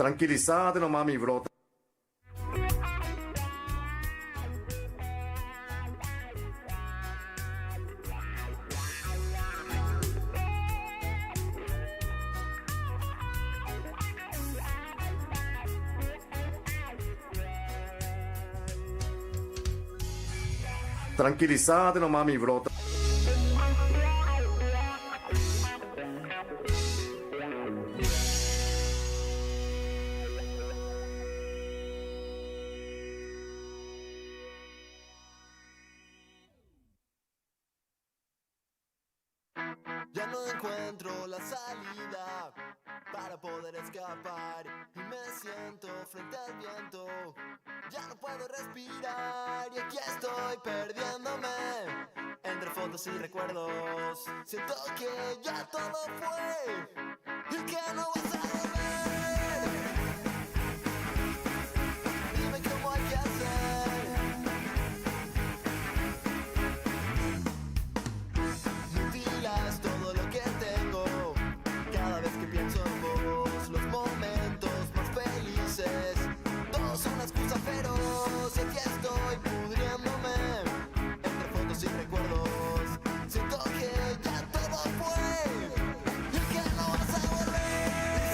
Tranquilízate no mami, bro. Tranquilízate no mami, bro. Ya no encuentro la salida para poder escapar y me siento frente al viento. Ya no puedo respirar y aquí estoy perdiéndome entre fotos y recuerdos. Siento que ya todo fue y que no vas a volver. Dime cómo hay que hacer. Mutilas todo lo que tengo cada vez que pienso en vos. Los momentos más felices, todos son una excusa feroz. Y aquí estoy pudriéndome entre fotos y recuerdos. Siento que ya todo fue y que no vas a volver.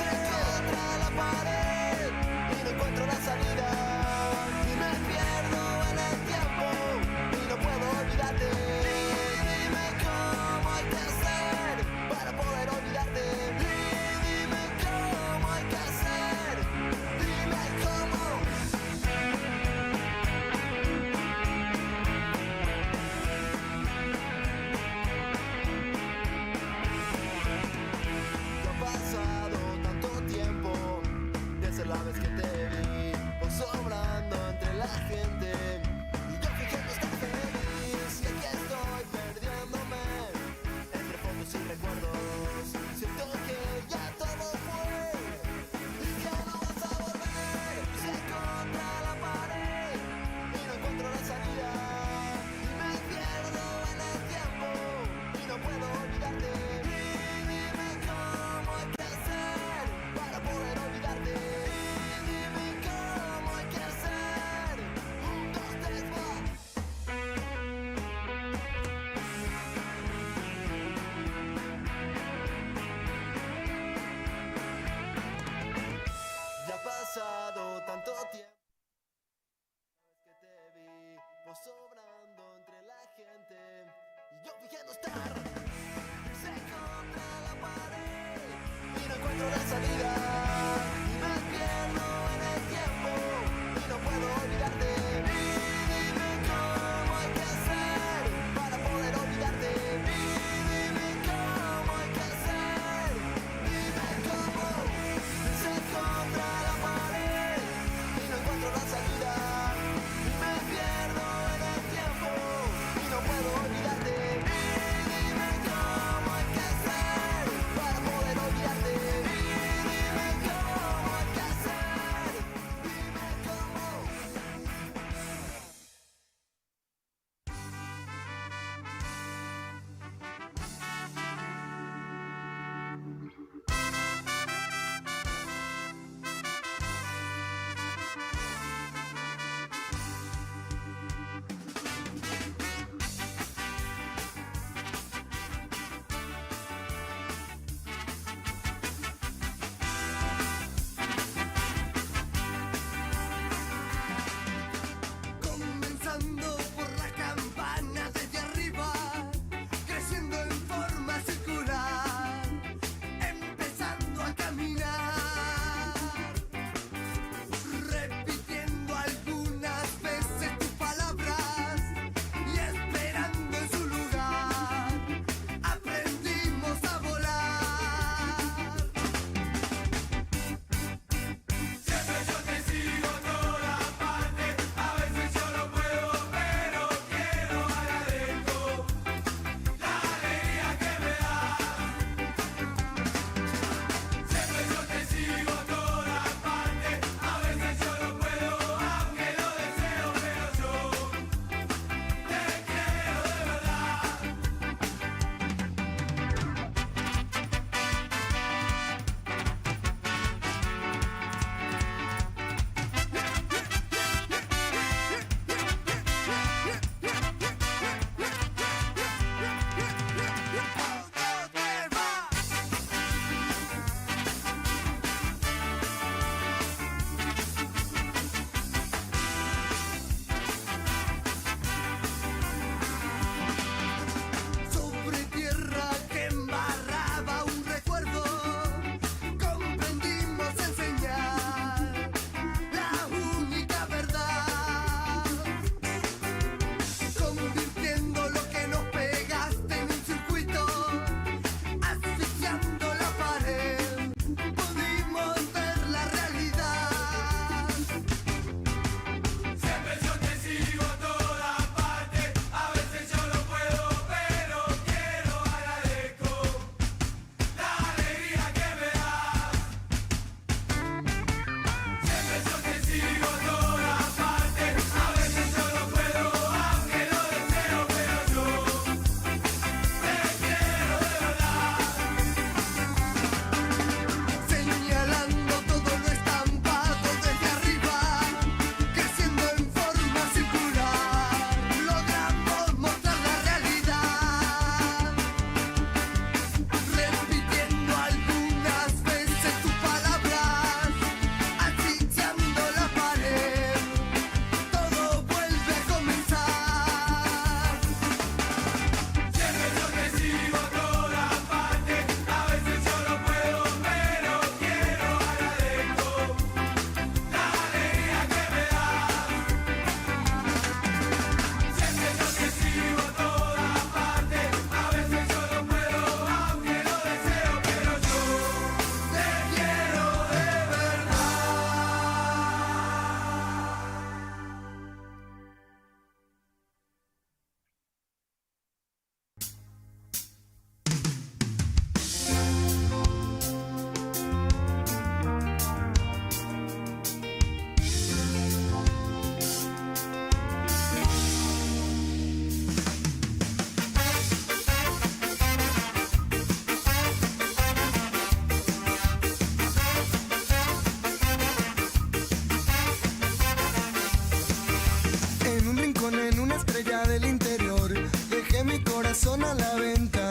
son a la venta.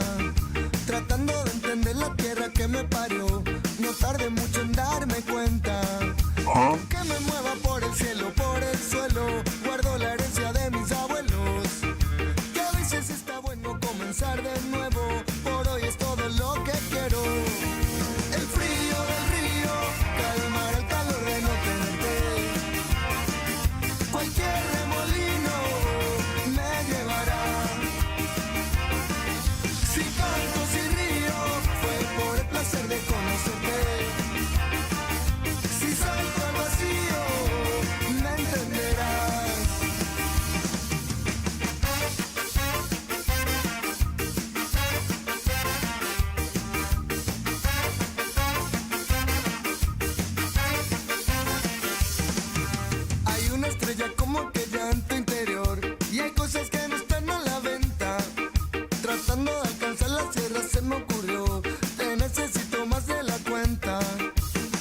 Tratando de entender la tierra que me parió. No tardé mucho en darme cuenta. Que me mueva por el cielo, por el suelo. Guardo la herencia de mis abuelos. Que a veces está bueno comenzar de nuevo. Por hoy es todo lo que quiero. El frío del río, calmar el calor de no tenerte. Cualquier remolino me llevará. Si canto, si río, fue por el placer de conocerte. Si salto al vacío, me entenderás. Hay una estrella como aquella en tu interior. Y hay cosas que no están a la venta. Tratando de alcanzar la sierra se me ocurrió. Te necesito más de la cuenta.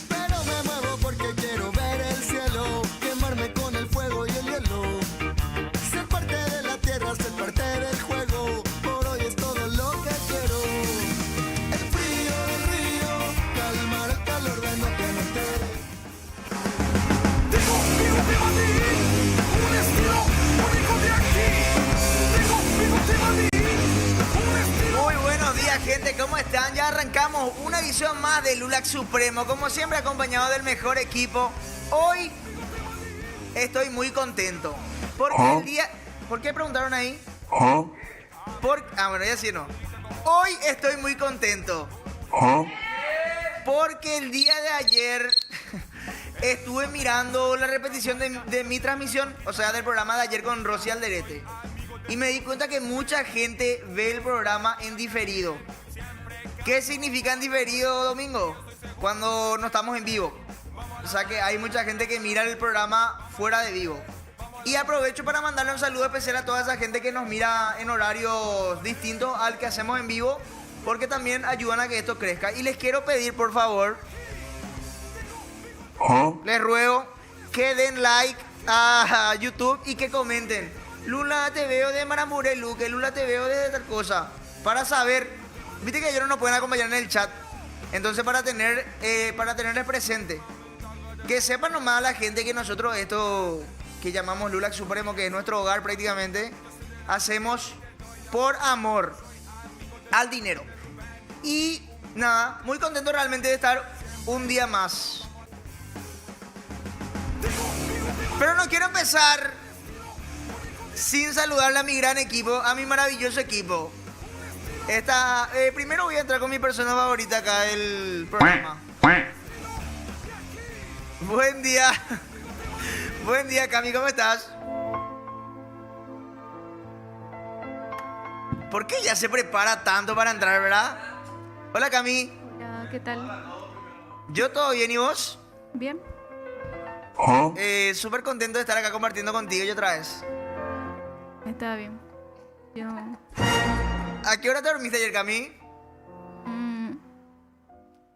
Pero me muevo porque quiero ver el cielo. Quemarme con el fuego y el hielo. Ser parte de la tierra, ser parte del juego. Por hoy es todo lo que quiero. El frío del río, calmar el calor de no tenerte. Muy buenos días, gente, ¿cómo están? Ya arrancamos una edición más de LULAC Supremo, como siempre acompañado del mejor equipo. Hoy estoy muy contento, porque el día... ¿Por qué preguntaron ahí? Bueno, ya sí no. Hoy estoy muy contento, porque el día de ayer estuve mirando la repetición de mi transmisión, o sea, del programa de ayer con Rosy Alderete. Y me di cuenta que mucha gente ve el programa en diferido. ¿Qué significa en diferido, Domingo? Cuando no estamos en vivo. O sea que hay mucha gente que mira el programa fuera de vivo. Y aprovecho para mandarle un saludo especial a toda esa gente que nos mira en horarios distintos al que hacemos en vivo, porque también ayudan a que esto crezca. Y les quiero pedir, por favor, les ruego que den like a YouTube y que comenten. Lula, te veo de Maramburelu, que Lula te veo de tal cosa. Para saber, viste que ellos no nos pueden acompañar en el chat. Entonces para tenerles presente, que sepan nomás a la gente que nosotros esto que llamamos LULAC Supremo, que es nuestro hogar prácticamente, hacemos por amor al dinero. Y nada, muy contento realmente de estar un día más. Pero no quiero empezar sin saludarle a mi gran equipo, a mi maravilloso equipo. Primero voy a entrar con mi persona favorita acá del programa. Buen día. Buen día, Cami, ¿cómo estás? ¿Por qué ella se prepara tanto para entrar, verdad? Hola, Cami. Hola, ¿qué tal? Yo todo bien, ¿y vos? Bien. Súper contento de estar acá compartiendo contigo y otra vez. Está bien. Yo... ¿A qué hora te dormiste ayer, Cami?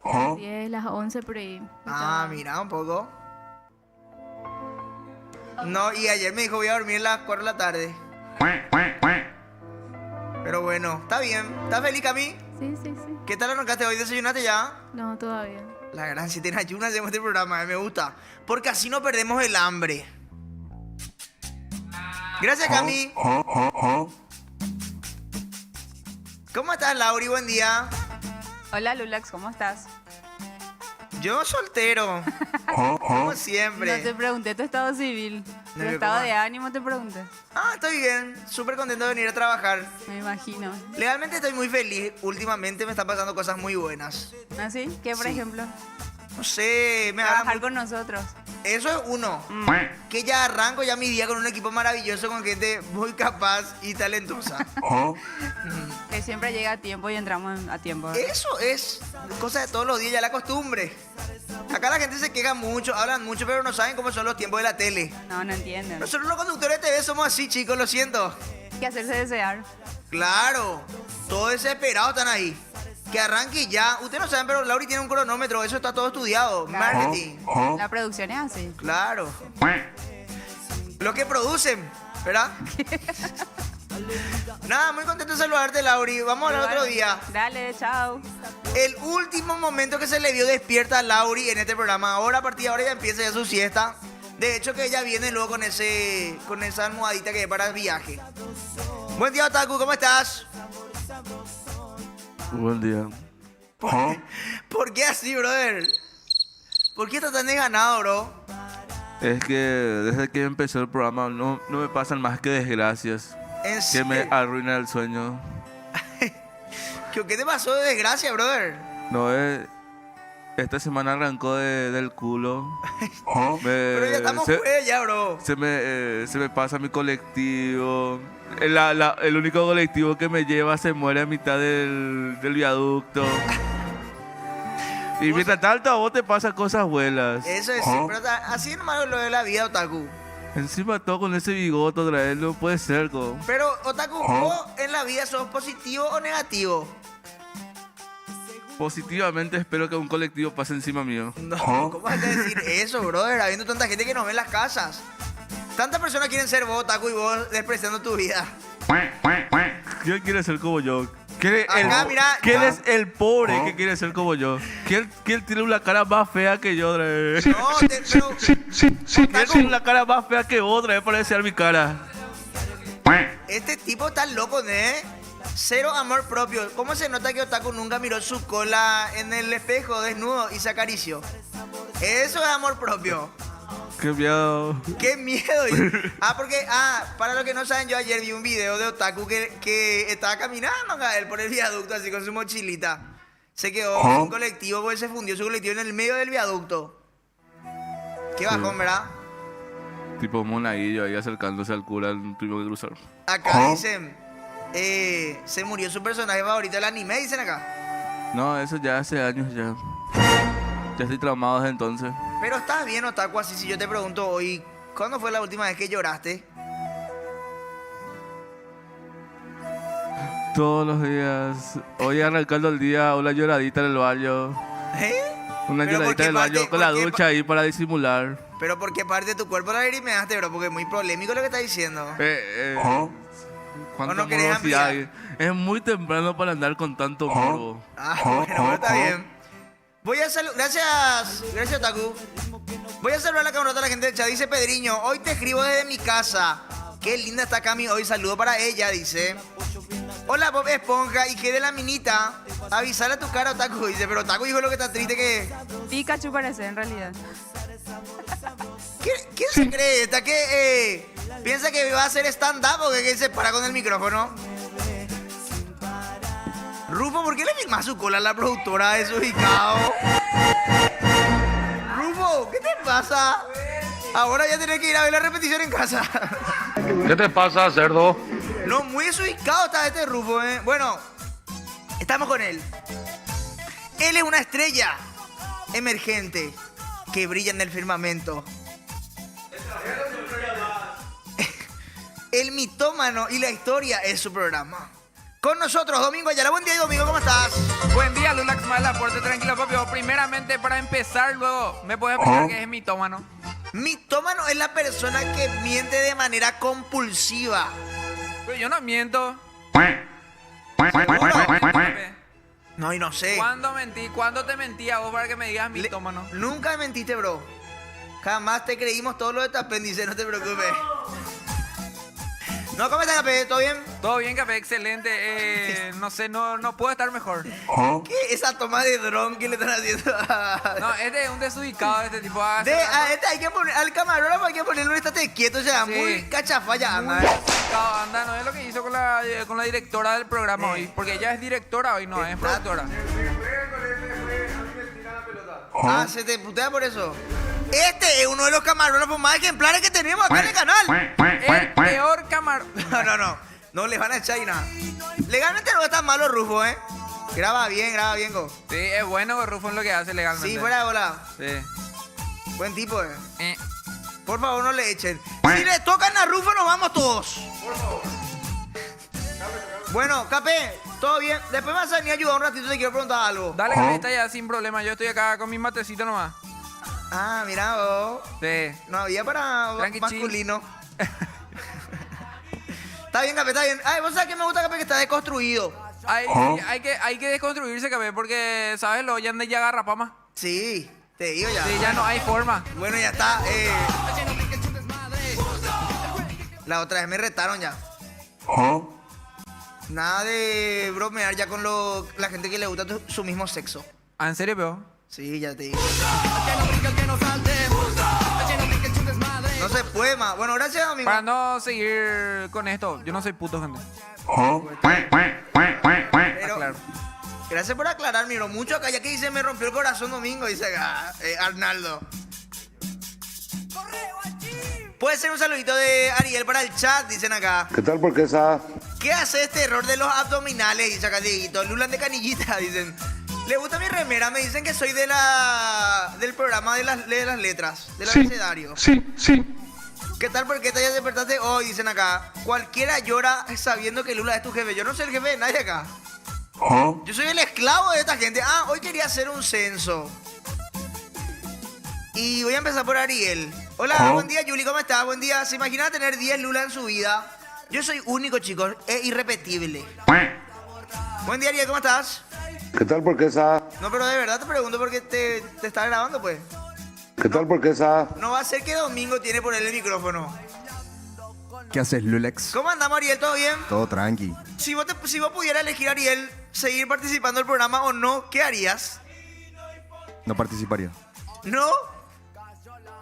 Las 10, las 11 por ahí. Ah, mira, un poco. No, y ayer me dijo voy a dormir a las 4 de la tarde. Pero bueno, está bien. ¿Estás feliz, Cami? Sí, sí, sí. ¿Qué tal arrancaste hoy? ¿Desayunaste ya? No, todavía. La gran, si tenés ayunas hacemos este programa, me gusta. Porque así no perdemos el hambre. Gracias, Cami. ¿Cómo estás, Lauri? Buen día. Hola, Lulax, ¿cómo estás? Yo soltero. Como siempre. No te pregunté tu estado civil. Tu No, estado ¿cómo? de ánimo te pregunté. Ah, estoy bien. Súper contento de venir a trabajar. Me imagino. Legalmente estoy muy feliz. Últimamente me están pasando cosas muy buenas. ¿Así? ¿Qué, por Sí. ejemplo? No sé, me Trabajar agarra con nosotros. Eso es uno. Que ya arranco ya mi día con un equipo maravilloso, con gente muy capaz y talentosa. Que siempre llega a tiempo y entramos a tiempo. Eso es cosa de todos los días, ya la costumbre. Acá la gente se queja mucho, hablan mucho, pero no saben cómo son los tiempos de la tele. No, no entienden. Nosotros los conductores de TV somos así, chicos, lo siento. Hay que hacerse desear. Claro, todos desesperados están ahí. Que arranque ya. Ustedes no saben, pero Lauri tiene un cronómetro, eso está todo estudiado. Claro. Marketing. La producción es así. Claro. Lo que producen, ¿verdad? Nada, muy contento de saludarte, Lauri. Vamos a hablar otro día. Dale, chao. El último momento que se le vio despierta a Lauri en este programa. Ahora, a partir de ahora, ya empieza ya su siesta. De hecho, que ella viene luego con esa almohadita que es para el viaje. Buen día, Otaku, ¿cómo estás? Buen día. ¿Por qué así, brother? ¿Por qué estás tan desganado, bro? Es que desde que empezó el programa no me pasan más que desgracias ¿En que serio? me arruinan el sueño. ¿Qué te pasó de desgracia, brother? No es... Esta semana arrancó del culo. Pero ya estamos fuera ya, bro. Se me pasa mi colectivo. El único colectivo que me lleva se muere a mitad del viaducto. Y mientras tanto a vos te pasan cosas buenas. Eso es, sí, pero así es nomás lo de la vida, Otaku. Encima todo con ese bigote otra vez, no puede ser, go. Pero, Otaku, ¿vos en la vida sos positivo o negativo? Positivamente espero que un colectivo pase encima mío. No, ¿cómo vas a decir eso, brother? Habiendo tanta gente que nos ve en las casas. Tantas personas quieren ser vos, Otaku, y vos despreciando tu vida. ¿Quién quiere ser como yo? ¿Quién Acá, mira, ¿quién ya. es el pobre que quiere ser como yo? ¿Quién tiene una cara más fea que yo otra vez? No, pero... ¿Quién tiene una cara más fea que otra vez para desear mi cara? Este tipo está loco, ¿eh? Cero amor propio. ¿Cómo se nota que Otaku nunca miró su cola en el espejo desnudo y se acarició? Eso es amor propio. Qué miedo. ¡Qué miedo! Porque, para los que no saben, yo ayer vi un video de Otaku que estaba caminando acá él por el viaducto así con su mochilita. Se quedó en un colectivo porque se fundió su colectivo en el medio del viaducto. Qué bajón, ¿verdad? Tipo monaguillo ahí acercándose al cura, el primo que cruzar. Acá dicen, se murió su personaje favorito del anime, dicen acá. No, eso ya hace años ya. Ya estoy traumado desde entonces. Pero estás bien, Otaku, así si yo te pregunto hoy, ¿cuándo fue la última vez que lloraste? Todos los días. Hoy arrancando el día, una lloradita en el baño. ¿Eh? Una ¿Pero por lloradita qué en el baño parte- con la por qué ducha ahí para disimular. Pero ¿por qué parte de tu cuerpo la lagrimeaste, bro? Porque es muy polémico lo que estás diciendo. Cuánta ¿O no querés morbosidad ampliar? hay. Es muy temprano para andar con tanto morbo. Bueno, pero está bien. Voy a saludar. Gracias, Otaku. Voy a saludar a la camarota a la gente del chat. Dice Pedriño, hoy te escribo desde mi casa. Qué linda está Cami hoy. Saludo para ella, dice. Hola, Bob Esponja. ¿Y qué de la minita? Avisale a tu cara, Otaku. Dice, pero Otaku dijo lo que está triste que... Pikachu parece, en realidad. ¿Quién se cree esta? Que piensa que va a hacer stand-up o que se para con el micrófono. Rufo, ¿por qué le filmas su cola a la productora desubicado? Rufo, ¿qué te pasa? Ahora ya tenés que ir a ver la repetición en casa. ¿Qué te pasa, cerdo? No, muy desubicado está este Rufo, ¿eh? Bueno, estamos con él. Él es una estrella emergente que brilla en el firmamento. El mitómano y la historia es su programa. Con nosotros, Domingo Ayala. Buen día, Domingo, ¿cómo estás? Buen día, Lulax Malaporte, tranquilo, papi. Primeramente, para empezar, luego, ¿me puedes explicar qué es mitómano? Mitómano es la persona que miente de manera compulsiva. Pero yo no miento. No, y no sé. ¿Cuándo mentí? ¿Cuándo te mentí a vos para que me digas mitómano? Nunca mentiste, bro. Jamás te creímos todo lo de tu apéndice, no te preocupes. No, ¿cómo estás, Capé? ¿Todo bien? Todo bien, café, excelente. No sé, no puedo estar mejor. ¿Qué? Esa toma de dron que le están haciendo No, este es un desubicado, este tipo. este hay que poner, al camarógrafo hay que ponerle un estate quieto, o sea, Sí. muy cachafalla, Muy anda. desubicado, anda, no es lo que hizo con la directora del programa hoy. Porque ella es directora hoy, no es productora. Se te putea por eso. Este es uno de los camarógrafos más ejemplares que tenemos acá en el canal. El peor camar... No. No les van a echar y nada. Legalmente no está malo, Rufo, ¿eh? Graba bien, go. Sí, es bueno Rufo en lo que hace legalmente. Sí, fuera de bola. Sí. Buen tipo, Por favor, no le echen. Si le tocan a Rufo, nos vamos todos. Por favor. Bueno, Capé, todo bien. Después me vas a venir a ayudar un ratito, te quiero preguntar algo. Dale, café, está ya sin problema. Yo estoy acá con mi matecito nomás. Mira vos. Sí. No había para Tranqui, masculino. Está bien, Capé, está bien. Ay, vos sabés que me gusta, Capé, que está deconstruido. Hay que desconstruirse, Capé, porque, ¿sabes? Lo ya agarra pama. Sí, te digo ya. Sí, ya no hay forma. Bueno, ya está. La otra vez me retaron ya. Nada de bromear ya con la gente que le gusta su mismo sexo. ¿Ah, en serio, peor? Sí, ya te digo. No se puede más. Bueno, gracias, amigo. Para no seguir con esto, yo no soy puto, gente. Pero, Claro. gracias por aclarar, miro. Mucho acá, ya que dice me rompió el corazón domingo, dice acá, Arnaldo. Puede ser un saludito de Ariel para el chat, dicen acá. ¿Qué tal por qué esa? ¿Qué hace este error de los abdominales? Dice acá Dieguito. Lulan de canillita, dicen. Le gusta mi remera, me dicen que soy del programa de las letras, del abecedario. Sí. ¿Qué tal por qué te despertaste hoy? Dicen acá. Cualquiera llora sabiendo que Lula es tu jefe. Yo no soy el jefe de nadie acá. Yo soy el esclavo de esta gente. Ah, hoy quería hacer un censo. Y voy a empezar por Ariel. Hola, buen día, Yuli, ¿cómo estás? Buen día. ¿Se imagina tener 10 Lula en su vida? Yo soy único, chicos. Es irrepetible. Buen día, Ariel, ¿cómo estás? ¿Qué tal por qué esa? No, pero de verdad te pregunto porque te está grabando, pues. ¿Qué tal por qué esa? No va a ser que Domingo tiene por él el micrófono. ¿Qué haces, Lulex? ¿Cómo andamos, Ariel? ¿Todo bien? Todo tranqui. Si vos pudieras elegir, Ariel, seguir participando del programa o no, ¿qué harías? No participaría. ¿No?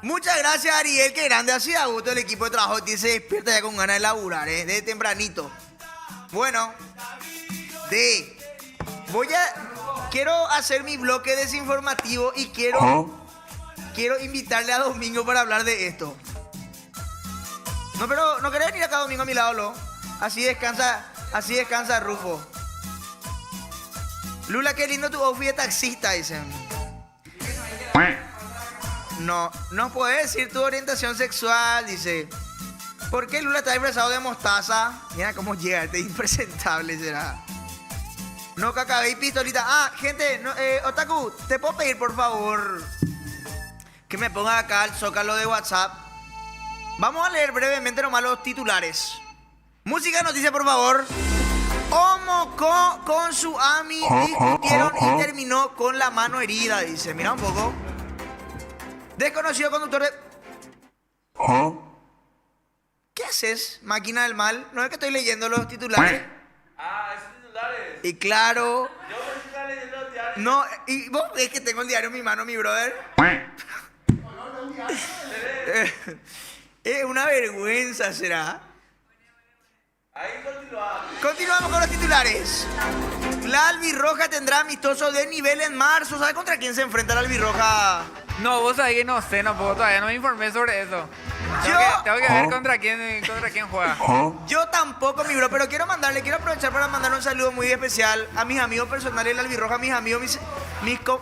Muchas gracias, Ariel. Qué grande. Así da gusto el equipo de trabajo. Se despierta ya con ganas de laburar, desde tempranito. Bueno, quiero hacer mi bloque desinformativo y quiero invitarle a Domingo para hablar de esto. No, pero no querés venir acá, Domingo, a mi lado, ¿no? Así descansa Rufo. Lula, qué lindo tu outfit de taxista, dicen. No puedes decir tu orientación sexual, dice. ¿Por qué Lula está disfrazado de mostaza? Mira cómo llega, este impresentable será. No, cacabé y pistolita. Ah, gente, Otaku, ¿te puedo pedir, por favor, que me ponga acá el zócalo de WhatsApp? Vamos a leer brevemente nomás los titulares. Música noticia, por favor. Omoko con su ami discutieron y terminó con la mano herida, dice. Mira un poco. Desconocido conductor de... ¿Qué haces, máquina del mal? ¿No es que estoy leyendo los titulares? Ah, esos titulares. Y claro... Yo pensé que estaba leyendo los diarios. No, y vos ves que tengo el diario en mi mano, mi brother. Es una vergüenza, será. Ahí continuamos. Continuamos con los titulares. La albirroja tendrá amistoso de nivel en marzo. ¿Sabes contra quién se enfrenta la albirroja? No, vos sabés que no sé, no puedo, todavía no me informé sobre eso. Tengo que ver contra quién juega. Yo tampoco, mi bro, pero quiero aprovechar para mandar un saludo muy especial a mis amigos personales de la albirroja, mis amigos,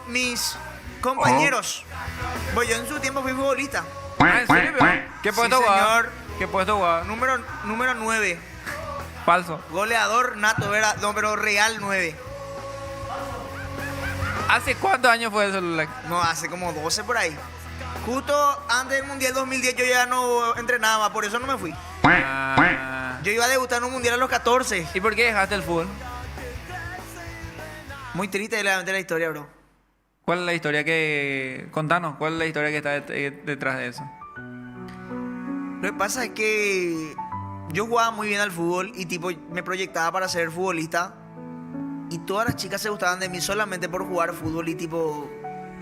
mis compañeros. Pues yo en su tiempo fui futbolista. Ah, ¿en serio, peor? ¿Qué puesto Sí, jugaba? señor. ¿Qué puesto jugaba? Número 9. Falso. Goleador nato, ¿verdad? No, pero real 9. ¿Hace cuántos años fue eso, Lula? No, hace como 12 por ahí. Justo antes del Mundial 2010 yo ya no entrenaba más, por eso no me fui. Ah. Yo iba a debutar en un Mundial a los 14. ¿Y por qué dejaste el fútbol? Muy triste la historia, bro. ¿Cuál es la historia que... Contanos, ¿cuál es la historia que está detrás de eso? Lo que pasa es que yo jugaba muy bien al fútbol y tipo me proyectaba para ser futbolista. Y todas las chicas se gustaban de mí solamente por jugar fútbol y tipo...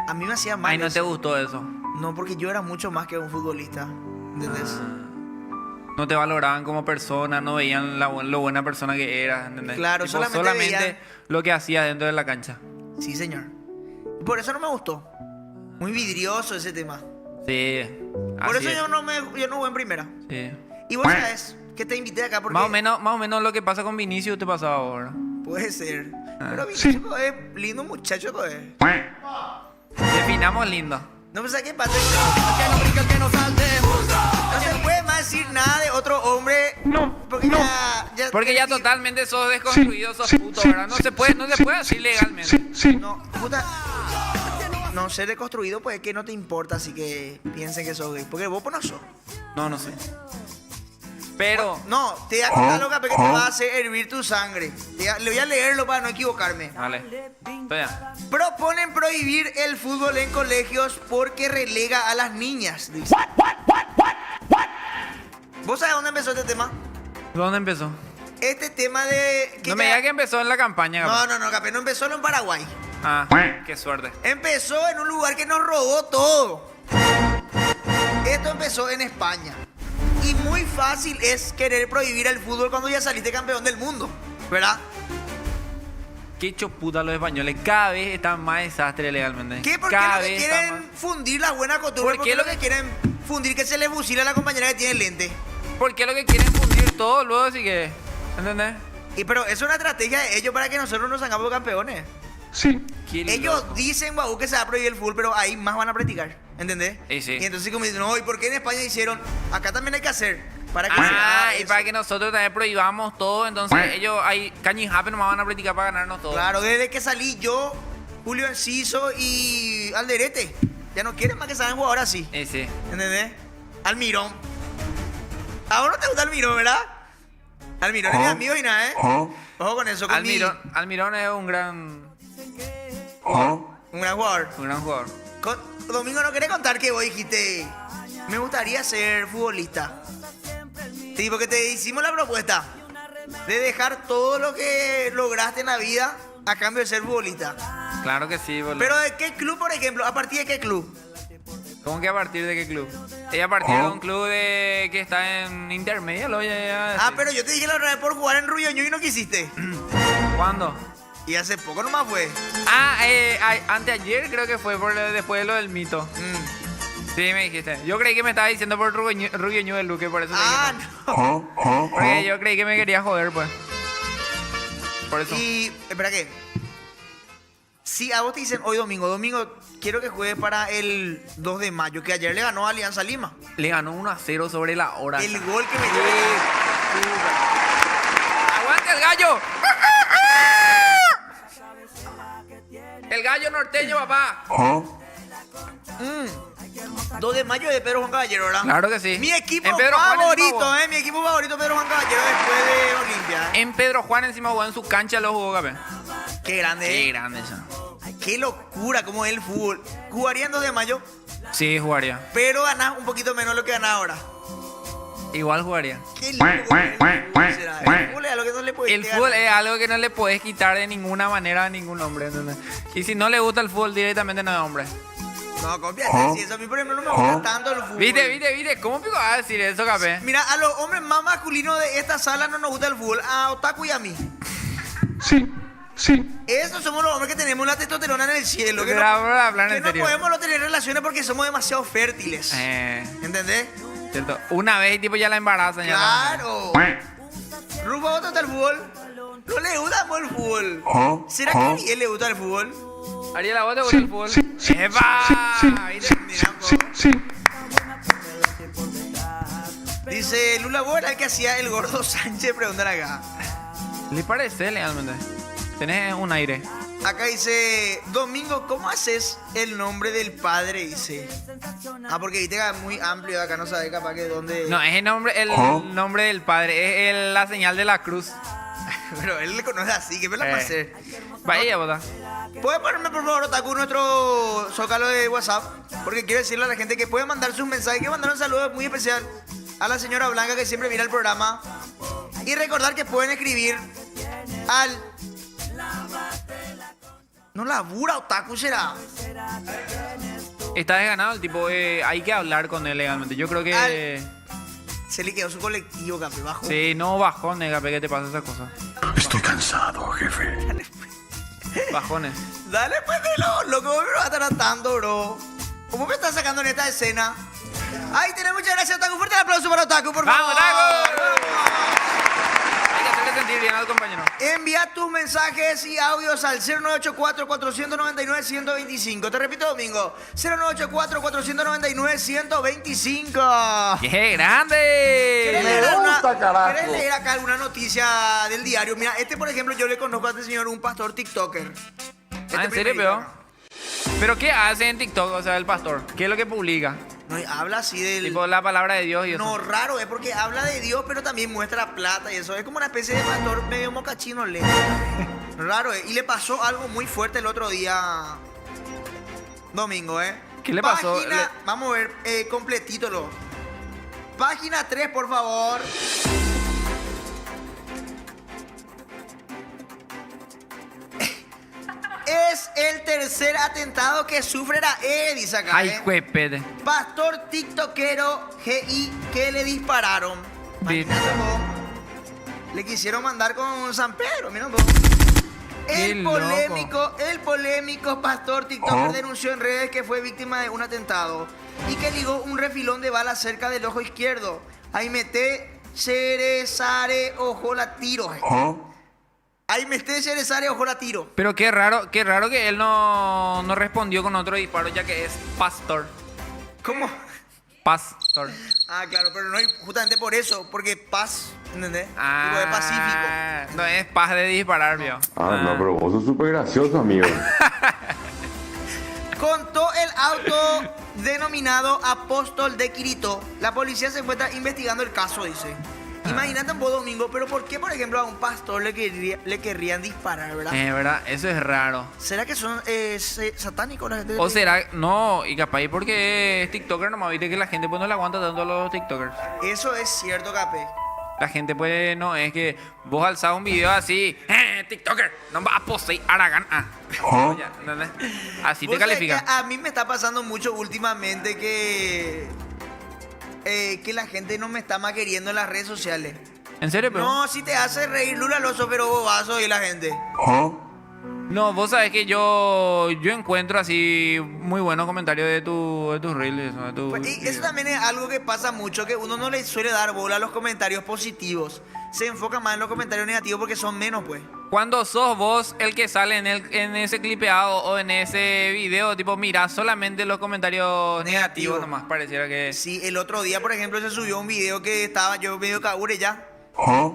A mí me hacía mal. Ay, ¿no te eso. gustó eso? No, porque yo era mucho más que un futbolista. ¿Entendés? No te valoraban como persona, no veían lo buena persona que eras, ¿entendés? Claro, Tipo, solamente veían- lo que hacías dentro de la cancha. Sí, señor. Y por eso no me gustó. Muy vidrioso ese tema. Sí. Por así eso es. yo no jugué en primera. Sí. Y vos sabés que te invité acá porque... Más o menos lo que pasa con Vinicius te pasaba ahora. Puede ser. Ah. Pero Vinicius es lindo muchacho, pues. Definamos lindo. No pensás qué pasa. No se puede más decir nada de otro hombre. Porque ya Porque ya totalmente sos desconstruido, sos puto, ¿verdad? No se puede decir legalmente. No, puta. No, ser deconstruido pues es que no te importa, así que piensen que sos gay. Porque vos pues no sos. No sé. Pero, No, te voy a contar lo que te va a hacer hervir tu sangre. Le voy a leerlo para no equivocarme. vale. Estoy ya. Proponen prohibir el fútbol en colegios porque relega a las niñas. Dice. ¿Vos sabés dónde empezó este tema? ¿Dónde empezó? Este tema de... No me digas que empezó en la campaña, capaz. No, capaz no empezó en Paraguay. Ah, qué suerte. Empezó en un lugar que nos robó todo. Esto empezó en España. Y muy fácil es querer prohibir el fútbol cuando ya saliste campeón del mundo, ¿verdad? Qué choputa los españoles. Cada vez están más desastres legalmente. ¿Qué? ¿Por qué Cada lo que vez están quieren fundir la buena costumbre? ¿Por ¿Por qué qué lo lo que quieren fundir que se le fusila a la compañera que tiene lente? más. ¿Por qué lo que quieren fundir todo luego así que? ¿Entendés? Y pero es una estrategia de ellos para que nosotros nos hagamos campeones. Qué Ellos loco. dicen, guau, que se va a prohibir el fútbol, pero ahí más van a practicar, ¿entendés? Sí. Y entonces como dicen, no, ¿y por qué en España hicieron? Acá también hay que hacer, para que se Ah, haga y eso. para que nosotros también prohibamos todo, entonces ellos hay cañijape nomás van a practicar para ganarnos todo. Claro, desde que salí yo, Julio Enciso y Alderete, ya no quieren más que salgan jugadores así, Sí. ¿entendés? Almirón. ¿A vos no te gusta Almirón, verdad? Almirón es mi amigo y nada, ¿eh? Ojo con eso, con Almirón es un gran un gran jugador. jugador. Domingo, ¿no querés contar que vos dijiste, me gustaría ser futbolista? Sí, porque te hicimos la propuesta de dejar todo lo que lograste en la vida a cambio de ser futbolista. Claro que sí, boludo. Pero ¿de qué club, por ejemplo? ¿A partir de qué club? ¿Cómo que a partir de qué club? Ella a partir de un club que está en intermedia, lo voy a Ah, pero yo te dije la otra vez por jugar en Ruyoño y no quisiste. ¿Cuándo? Y hace poco nomás fue. Anteayer creo que fue después de lo del mito. Sí, me dijiste. Yo creí que me estabas diciendo por Ruyoño del Luque, por eso te dije. No. Porque yo creí que me quería joder, pues. Por eso. Y, espera, ¿qué? Si a vos te dicen hoy domingo, quiero que juegue para el 2 de mayo, que ayer le ganó a Alianza Lima. Le ganó 1-0 sobre la hora. El gol que me dio. ¡Aguante el gallo! El gallo norteño, papá. 2 de mayo de Pedro Juan Caballero, ¿verdad? Claro que sí. Mi equipo En Pedro Juan favorito, encima mi equipo favorito Pedro Juan Caballero después de Olimpia. En Pedro Juan encima jugó en su cancha, lo jugó, capé. Qué grande, Qué grande eso. Qué locura como es el fútbol. Jugaría en 2 de mayo, Sí, jugaría. pero ganás un poquito menos de lo que ganás ahora. Igual jugaría. Qué loco es el fútbol, será. El fútbol es algo que no le puedes El fútbol es algo que no le puedes quitar de ninguna manera a ningún hombre, ¿entendés? Y si no le gusta el fútbol, directamente no es hombre. No, confía, si eso a mí por ejemplo no me gusta tanto el fútbol. ¿Viste? ¿Cómo pico vas a decir eso, capé? Mira, a los hombres más masculinos de esta sala no nos gusta el fútbol, a Otaku y a mí. Sí. Esos somos los hombres que tenemos la testosterona en el cielo. Que Pero vamos a hablar que en no serio. podemos tener relaciones porque somos demasiado fértiles. ¿Entendés? Cierto. Una vez y tipo ya la embarazan. Ya Claro. Rufo, ¿a vos te gusta el fútbol? No le gusta el fútbol. ¿Será que a Ariel le gusta el fútbol? Ariel, ¿a vos te gusta el fútbol? ¡Epa! ¿Viste? Mira un poco. Dice Lula, ¿vos era el que hacía el gordo Sánchez? Preguntan acá. ¿Le parece legalmente? Tenés un aire. Acá dice, Domingo, ¿cómo haces el nombre del padre? Dice. Ah, porque viste que es muy amplio, acá no sabes capaz que dónde... No, es el nombre del padre, es la señal de la cruz. Pero él le conoce así, ¿qué me la va a hacer? Vaya, bota. ¿Puede ponerme por favor, Otaku, nuestro zócalo de WhatsApp? Porque quiero decirle a la gente que puede mandar sus mensajes, quiero mandar un saludo muy especial a la señora Blanca que siempre mira el programa. Y recordar que pueden escribir al... No labura, Otaku, será. Está desganado el tipo, hay que hablar con él legalmente. Yo creo que... Se le quedó su colectivo, Cape, bajo. Sí, no bajones, Gape, ¿qué te pasa esa cosa? Estoy cansado, jefe. Bajones. Dale pues de lo que vos me vas tratando, bro. ¿Cómo me estás sacando en esta escena? Ahí tenés, muchas gracias, Otaku. Fuerte el aplauso para Otaku, por favor. ¡Vamos, Otaku! Hay que hacerle sentir bien al compañero. Envía tus mensajes y audios al 0984-499-125. Te repito, Domingo. 0984-499-125. ¡Qué grande! ¿Querés leer acá alguna noticia del diario? Mira, por ejemplo, yo le conozco a este señor, un pastor TikToker. ¿En serio, peor? ¿Pero qué hace en TikTok, o sea, el pastor? ¿Qué es lo que publica? No, y habla así del... Tipo la palabra de Dios y eso. No, raro, es porque habla de Dios, pero también muestra plata y eso. Es como una especie de pastor medio mocachino lento. Raro, ¿eh? Y le pasó algo muy fuerte el otro día... Domingo, ¿eh? ¿Qué le pasó? Vamos a ver, completito lo. Página 3, por favor. Es el tercer atentado que sufre la dice acá. Ay, juepete. Pastor tiktokero GI que le dispararon. Bien. Imagínate vos. Le quisieron mandar con San Pedro, mira vos. Qué El polémico pastor tiktoker denunció en redes que fue víctima de un atentado y que ligó un refilón de balas cerca del ojo izquierdo. Ahí mete Cerezare ojo la tiro. Ahí mete Cerezare ojo la tiro. Pero qué raro que él no respondió con otro disparo, ya que es pastor. ¿Cómo? Pastor. Ah, claro, pero no, justamente por eso, porque paz, ¿entendés? Tipo de pacífico. No es paz de disparar, vio. No, pero vos sos súper gracioso, amigo. Contó el auto denominado Apóstol de Quirito. La policía se encuentra investigando el caso, dice. Imagínate un poco, Domingo, pero ¿por qué, por ejemplo, a un pastor le querrían disparar, verdad? ¿Verdad? Eso es raro. ¿Será que son satánicos la gente? O será, no, y capaz porque es TikToker nomás, viste que la gente pues no le aguanta tanto a los TikTokers. Eso es cierto, Capé. La gente pues no, es que vos alzás un video así, TikToker, no vas a poseer Aragán. Ya, ¿entendés? Así te ¿Vos sabés califica. que a mí me está pasando mucho últimamente que la gente no me está más queriendo en las redes sociales. ¿En serio, pero? No, si te hace reír Lula Loso, pero bobazo y la gente. No, vos sabés que yo encuentro así muy buenos comentarios de tus reels. De tu Pues, y eso también es algo que pasa mucho, que uno no le suele dar bola a los comentarios positivos. Se enfoca más en los comentarios negativos porque son menos, pues. Cuando sos vos el que sale en ese clipeado o en ese video, tipo, mira solamente los comentarios negativos nomás, pareciera que... Sí, el otro día, por ejemplo, se subió un video que estaba yo medio cabure ya.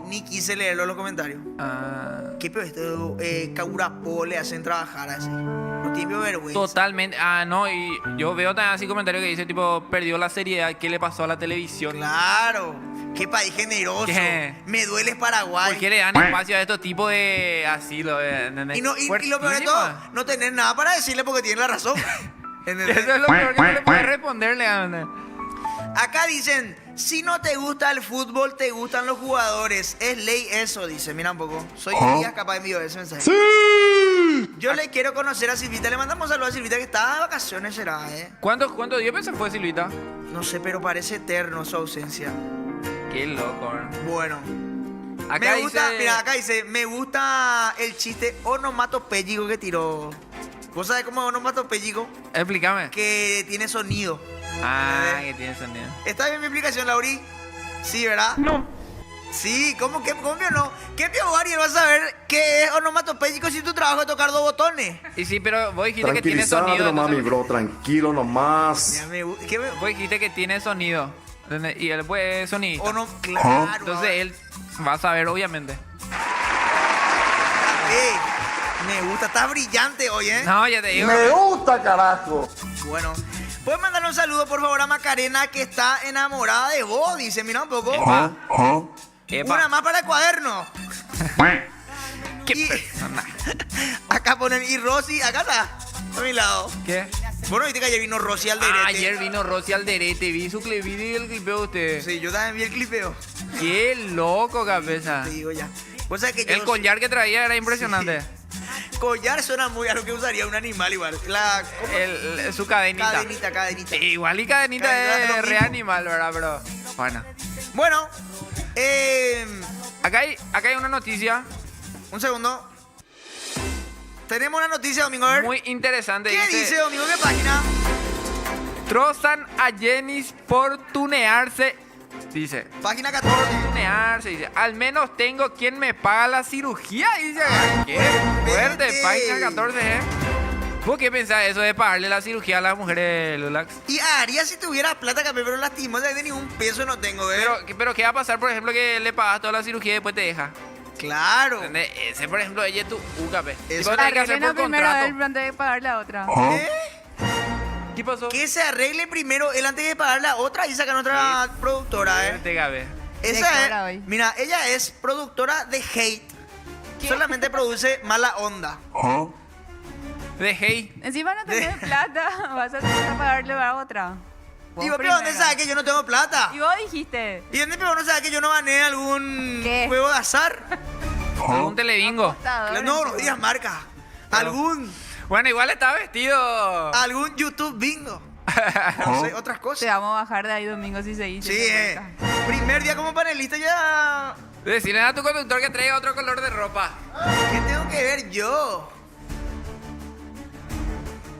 Ni quise leerlo en los comentarios. ¿Qué peor esto? Caburapo le hacen trabajar así. No tiene vergüenza. Totalmente. No, y yo veo también así comentarios que dice, tipo, perdió la seriedad, ¿qué le pasó a la televisión? Claro. Qué país generoso. ¿Qué? Me duele Paraguay. ¿Por qué le dan espacio a estos tipos de asilo? Y lo peor de todo, no tener nada para decirle porque tiene la razón. ¿Entendés? Eso es lo peor que no le puedes responderle. Acá dicen, si no te gusta el fútbol, te gustan los jugadores. Es ley eso, dice. Mira un poco. Soy Elías, capaz envío ese mensaje. ¡Sí! Yo le quiero conocer a Silvita. Le mandamos saludos a Silvita que está de vacaciones, será, ¿Cuánto días se fue Silvita? No sé, pero parece eterno su ausencia. Qué loco, ¿no? Bueno. Acá me gusta, dice... mira, acá dice, me gusta el chiste onomatopéyico que tiró. ¿Vos sabés cómo es onomatopéyico? Explícame. Que tiene sonido. Que tiene sonido. ¿Está bien mi explicación, Lauri? Sí, ¿verdad? No. Sí, ¿cómo que no? ¿Qué pio Ariel va a saber qué es onomatopéyico si tu trabajo es tocar dos botones? Y sí, pero vos dijiste que tiene sonido. Tranquilizado nomás, mi entonces- bro, tranquilo nomás. Vos dijiste que tiene sonido. ¿Entendés? Y él pues sonidista. O no, claro. Entonces él va a saber, obviamente. Me gusta, está brillante hoy, ¿eh? No, ya te digo. Me gusta, carajo. Bueno, puedes mandarle un saludo, por favor, a Macarena, que está enamorada de vos, dice, mira un poco. Epa. Epa. Una más para el cuaderno. ¿Qué Y- persona? Acá ponen, y Rosy, acá está, a mi lado. ¿Qué? Bueno, viste que ayer vino Rosy Alderete. Ayer vino Rosy Alderete, vi su clip, vi el clipeo de usted. Sí, yo también vi el clipeo. Qué loco, cabeza. Te digo ya. Vos sabés que yo El collar que traía era impresionante. collar suena muy a lo que usaría un animal igual. Su cadenita. Cadenita. Igual y cadenita Cadenita es lo es re mismo. animal, ¿verdad? Pero bueno. Bueno, Acá hay una noticia un segundo. Tenemos una noticia, Domingo, a ver. muy interesante. ¿Qué dice, Domingo? ¿Qué página? Trozan a Jenis por tunearse. Dice. Página 14. Tunearse, dice. Al menos tengo quien me paga la cirugía. Dice. Qué fuerte. vete. Página 14, ¿eh? ¿Vos qué pensás de eso de pagarle la cirugía a las mujeres, Lulax? Y haría si tuviera plata, Capé, pero lastimosamente ni un peso no tengo, ¿eh? Pero ¿qué va a pasar, por ejemplo, que le pagas toda la cirugía y después te deja? Claro. ¿Entendés? Ese, por ejemplo, ella es tu UKP. Eso Tipo, tenés que hacer Arreglen por primero a contrato. él antes de pagar la otra. ¿Eh? ¿Qué pasó? Que se arregle primero él antes de pagar la otra y sacan otra productora, Te gabe. Esa Lectora es, hoy. mira, ella es productora de hate. Solamente produce mala onda. De hey. Encima no tenés plata. Vas a tener que pagarle a otra. Vos Y vos, pero ¿dónde primero. sabes que yo no tengo plata? Y vos dijiste. ¿Y dónde pero no sabes que yo no gané algún ¿Qué? juego de azar? Un telebingo. Apostador, No, no encima. digas marca. Algún Bueno, igual está vestido. YouTube bingo. No sé, otras Te cosas. vamos a bajar de ahí domingo si seguís. Sí, primer día como panelista ya. Decirle a tu conductor que traiga otro color de ropa. ¿Qué tengo que ver yo?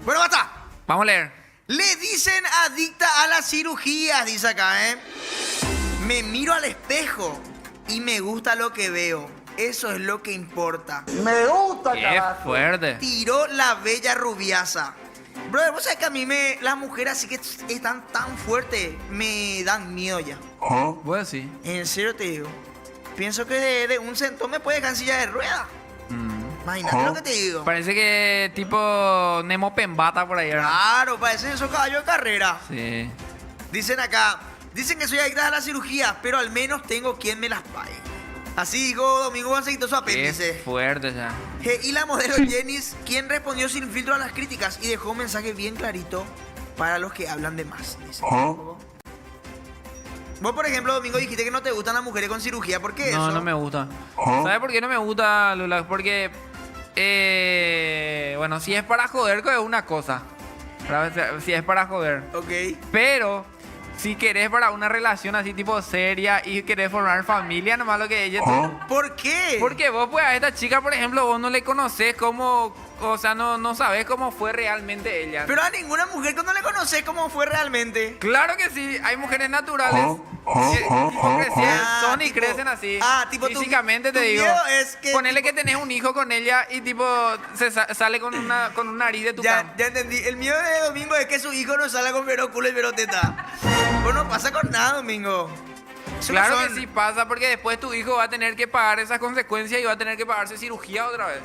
Bueno, basta. Vamos a leer. Le dicen adicta a las cirugías, dice acá, ¿eh? Me miro al espejo y me gusta lo que veo. Eso es lo que importa. Me gusta, Qué carajo. fuerte. Tiró la bella rubiaza. Brother, vos sabés que a mí las mujeres así que están tan fuertes me dan miedo ya. Bueno, sí. En serio te digo. Pienso que de un centón me puede dejar en silla de rueda. Imagínate lo que te digo. Parece que tipo Nemo Pembata por ahí, ¿verdad? Claro, parecen esos caballos de carrera. Sí. Dicen acá, dicen que soy adicta a la cirugía, pero al menos tengo quien me las pague. Así dijo Domingo Gonzalito su Qué apéndice. fuerte ya. Y la modelo Jenis, quien respondió sin filtro a las críticas y dejó un mensaje bien clarito para los que hablan de más. Dice. Vos, por ejemplo, Domingo, dijiste que no te gustan las mujeres con cirugía. ¿Por qué No, eso? no me gusta. ¿Sabes por qué no me gusta, Lula? Porque, bueno, si es para joder, es una cosa. ¿Verdad? Si es para joder. Ok. Pero, si querés para una relación así tipo seria y querés formar familia, nomás lo que ella... ¿Por qué? Porque vos, pues, a esta chica, por ejemplo, vos no le conocés cómo... O sea, no sabés cómo fue realmente ella. Pero a ninguna mujer cuando le conoces cómo fue realmente. Claro que sí, hay mujeres naturales que tipo son y tipo- crecen así. tipo tu- físicamente tu te digo. miedo es que Ponele tipo- que tenés un hijo con ella y tipo sale con un nariz de tu cama. Ya entendí. El miedo de Domingo es que su hijo no salga con vero culo y vero teta. Pues no pasa con nada, Domingo. Eso no Claro son- que sí pasa porque después tu hijo va a tener que pagar esas consecuencias y va a tener que pagarse cirugía otra vez.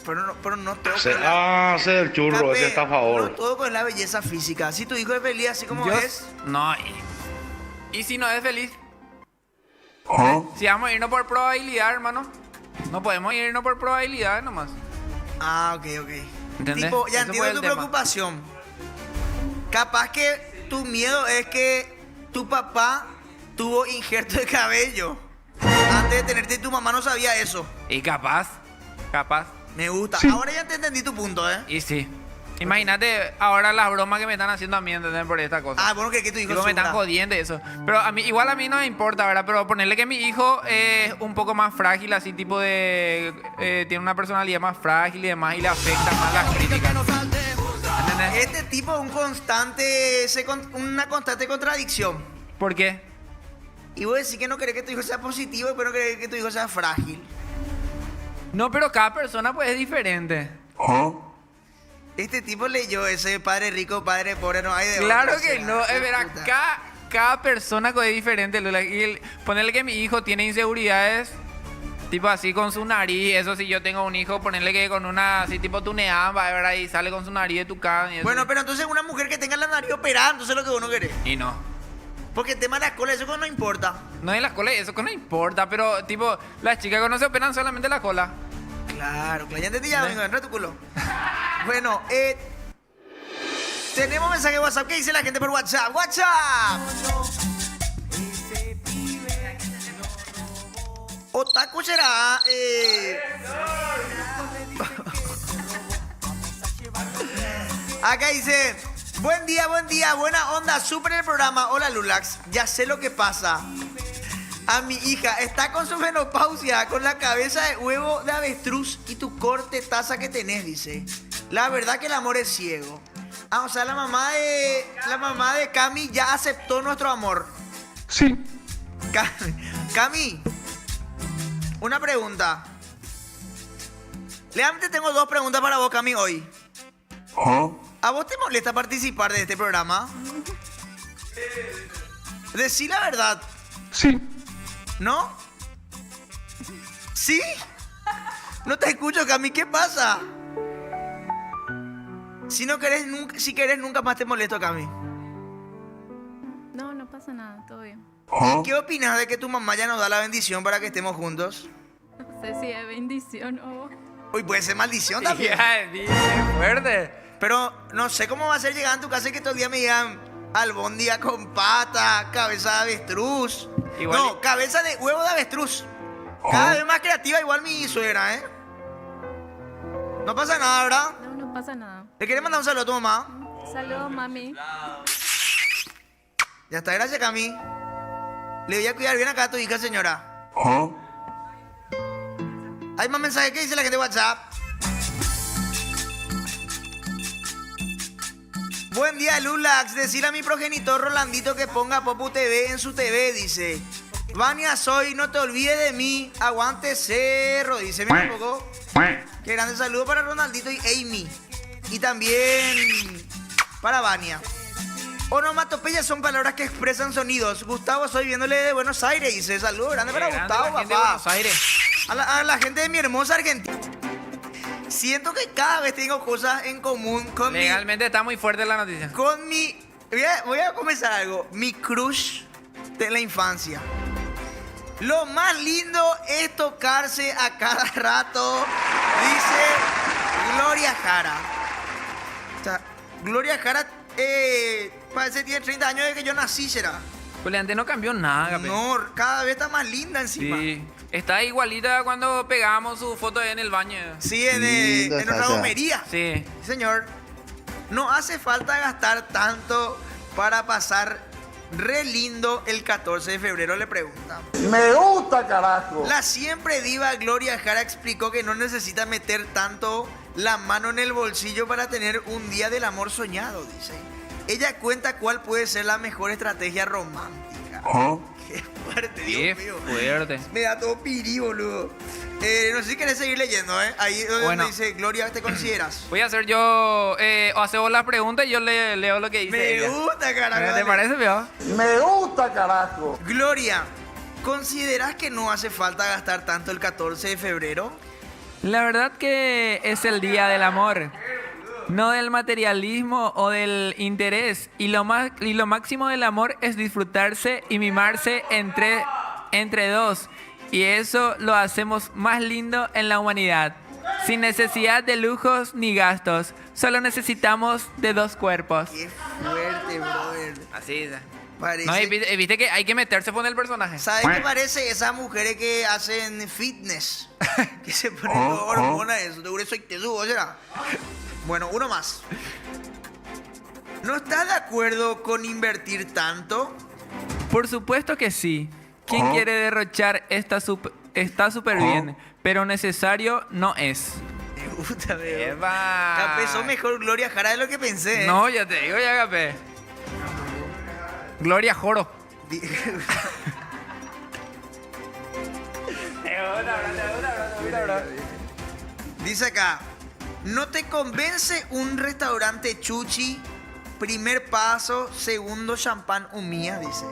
Pero no todo con la... Ese el churro, Cape, ese está a no favor. todo con la belleza física. Si tu hijo es feliz así como es... No, y si no es feliz. Si vamos a irnos por probabilidad, hermano. No podemos irnos por probabilidad nomás. Ah, ok. ¿Entendés? Tipo, ya Ese fue entiendo el tu tema. preocupación. Capaz que tu miedo es que tu papá tuvo injerto de cabello. Antes de tenerte, tu mamá no sabía eso. Y capaz. Me gusta. Ahora ya te entendí tu punto, ¿eh? Y sí. Imagínate ahora las bromas que me están haciendo a mí, ¿entendés? Por esta cosa. Ah, bueno, que tu hijo Tipo, me están sufra. jodiendo y eso. Pero igual a mí no me importa, ¿verdad? Pero ponerle que mi hijo es un poco más frágil, así tipo de... tiene una personalidad más frágil y demás y le afecta más las críticas. ¿Entendés? Este tipo es una constante contradicción. ¿Por qué? Y vos decís que no querés que tu hijo sea positivo y pero no querés que tu hijo sea frágil. No, pero cada persona pues es diferente. Este tipo leyó ese padre rico, padre pobre, no hay de Claro otra, que o sea, no, es qué verdad, puta. cada persona es diferente. Lula. Y ponerle que mi hijo tiene inseguridades, tipo así con su nariz, eso si yo tengo un hijo, ponerle que con una así tipo tuneada, ¿verdad? Y sale con su nariz de tu cara y eso. Bueno, pero entonces una mujer que tenga la nariz operada, entonces es lo que uno quiere. Y no. Porque el tema de la cola, eso no importa. No es la cola, eso que no importa, pero tipo, las chicas que no se operan solamente la cola. Claro, ya entendí ya, venga, entra tu culo. Bueno, tenemos mensaje de WhatsApp. ¿Qué dice la gente por WhatsApp? ¡WhatsApp! Otaku será. Acá dice: buen día, buena onda, súper el programa. Hola Lulax, ya sé lo que pasa. A mi hija está con su menopausia, con la cabeza de huevo de avestruz y tu corte taza que tenés, dice. La verdad que el amor es ciego. Ah, o sea, la mamá de Cami ya aceptó nuestro amor. Sí. Cami, una pregunta. Realmente tengo dos preguntas para vos, Cami, hoy. ¿A vos te molesta participar de este programa? Decí la verdad. Sí. ¿No? ¿Sí? No te escucho, Cami, ¿qué pasa? Si no querés, si querés, nunca más te molesto, Cami. No, no pasa nada, todo bien. ¿Qué opinas de que tu mamá ya nos da la bendición para que estemos juntos? No sé si es bendición o... Uy, puede ser maldición también. Ya, bien fuerte. Pero no sé cómo va a ser llegar a tu casa y que todo el día me digan albóndiga con pata, cabeza de avestruz. Igual No, cabeza de huevo de avestruz. Cada vez más creativa igual mi suegra, ¿eh? No pasa nada, ¿verdad? No, no pasa nada. ¿Le querés mandar un saludo a tu mamá? Saludos, mami. Ya está, gracias, Cami. Le voy a cuidar bien acá a tu hija, señora. Hay más mensajes que dice la gente de WhatsApp. Buen día, Lulax. Decirle a mi progenitor Rolandito que ponga Popu TV en su TV, dice. Vania, soy, no te olvides de mí. Aguante cerro, dice. Mira un poco. Qué grande saludo para Ronaldito y Amy. Y también para Vania. Onomatopeyas son palabras que expresan sonidos. Gustavo, soy viéndole de Buenos Aires. Dice, saludo grande para Gustavo, la gente de papá. Buenos Aires. A la gente de mi hermosa Argentina. Siento que cada vez tengo cosas en común con Legalmente está muy fuerte la noticia. Voy a comenzar algo. Mi crush de la infancia. Lo más lindo es tocarse a cada rato, dice Gloria Jara. O sea, Gloria Jara parece que tiene 30 años desde que yo nací, ¿será? Julián, no cambió nada, Gabriel. No, cada vez está más linda encima. Sí. Está igualita cuando pegábamos su foto en el baño. Sí, en nuestra romería. Sí. Señor, no hace falta gastar tanto para pasar re lindo el 14 de febrero, le preguntamos. Me gusta, carajo. La siempre diva Gloria Jara explicó que no necesita meter tanto la mano en el bolsillo para tener un día del amor soñado, dice. Ella cuenta cuál puede ser la mejor estrategia romántica. Qué fuerte, Dios mío. Fuerte. Me da todo pirí, boludo. No sé si querés seguir leyendo, ¿eh? Ahí donde Bueno. dice, Gloria, ¿te consideras? Voy a hacer yo, hacemos las preguntas y yo leo lo que dice Me ella. gusta, carajo. ¿Te dale. parece, viejo? Me gusta, carajo. Gloria, ¿considerás que no hace falta gastar tanto el 14 de febrero? La verdad que es el día del amor, no del materialismo o del interés. Y lo máximo del amor es disfrutarse y mimarse entre dos. Y eso lo hacemos más lindo en la humanidad. Sin necesidad de lujos ni gastos. Solo necesitamos de dos cuerpos. Qué fuerte, brother. Así es. Parece... No, y viste que hay que meterse con el personaje. ¿Sabes qué parece? Esas mujeres que hacen fitness. Que se ponen hormonas, eso. Seguro soy tesudo, ¿será? Bueno, uno más. ¿No estás de acuerdo con invertir tanto? Por supuesto que sí. Quien quiere derrochar está súper bien, pero necesario no es. Me gusta, veo. Eva. Capé, sos mejor Gloria Jara de lo que pensé. ¿eh? No, ya te digo, ya, Capé. Gloria Joro. Dice acá, ¿no te convence un restaurante chuchi? Primer paso, segundo champán humía, dice.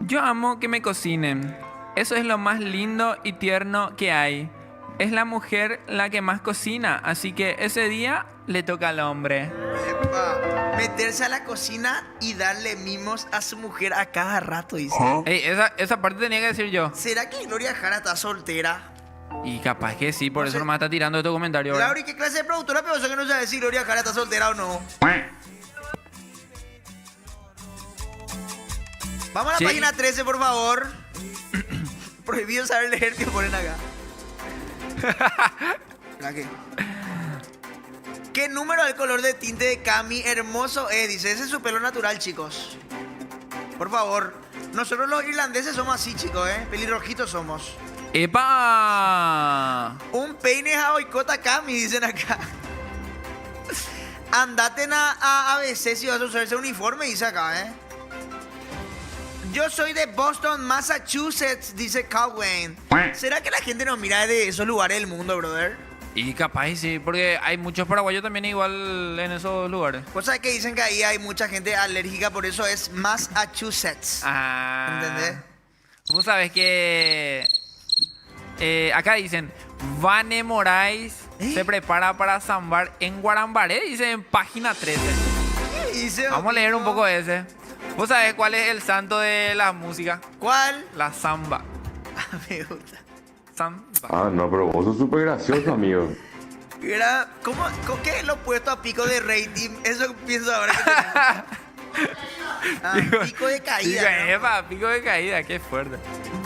Yo amo que me cocinen. Eso es lo más lindo y tierno que hay. Es la mujer la que más cocina, así que ese día le toca al hombre. Epa, meterse a la cocina y darle mimos a su mujer a cada rato, dice. Ey, esa parte tenía que decir yo. ¿Será que Gloria Jara está soltera? Y capaz que sí, por No eso sé. nomás está tirando este comentario ahora. Laura, ¿y qué clase de productora pensó que no sabe si Gloria Jara está soltera o no? Vamos a la Sí. página 13, por favor. Prohibido saber leer, que ponen acá. ¿Para qué? ¿Qué número del color de tinte de Cami hermoso es? Dice, ese es su pelo natural, chicos. Por favor. Nosotros los irlandeses somos así, chicos, ¿eh? Pelirrojitos somos. ¡Epa! Un peine a boicota Cami, dicen acá. Andate a ABC si vas a usar ese uniforme, dice acá, ¿eh? Yo soy de Boston, Massachusetts, dice Calvin. ¿Será que la gente nos mira de esos lugares del mundo, brother? Y capaz sí, porque hay muchos paraguayos también igual en esos lugares. Cosas que dicen que ahí hay mucha gente alérgica, por eso es Massachusetts. Ah. ¿Entendés? Vos sabés que Acá dicen, Vane Moraes se prepara para zambar en Guarambaré, dice en página 13. ¿Qué dice? Vamos a leer un poco ese. ¿Vos sabés cuál es el santo de la música? ¿Cuál? La samba. Me gusta. Samba. Ah, no, pero vos sos súper gracioso, amigo. Era, ¿qué es lo opuesto a pico de rating? Eso pienso ahora que tenemos. Pico de caída. ¿no? Epa, pico de caída, qué fuerte.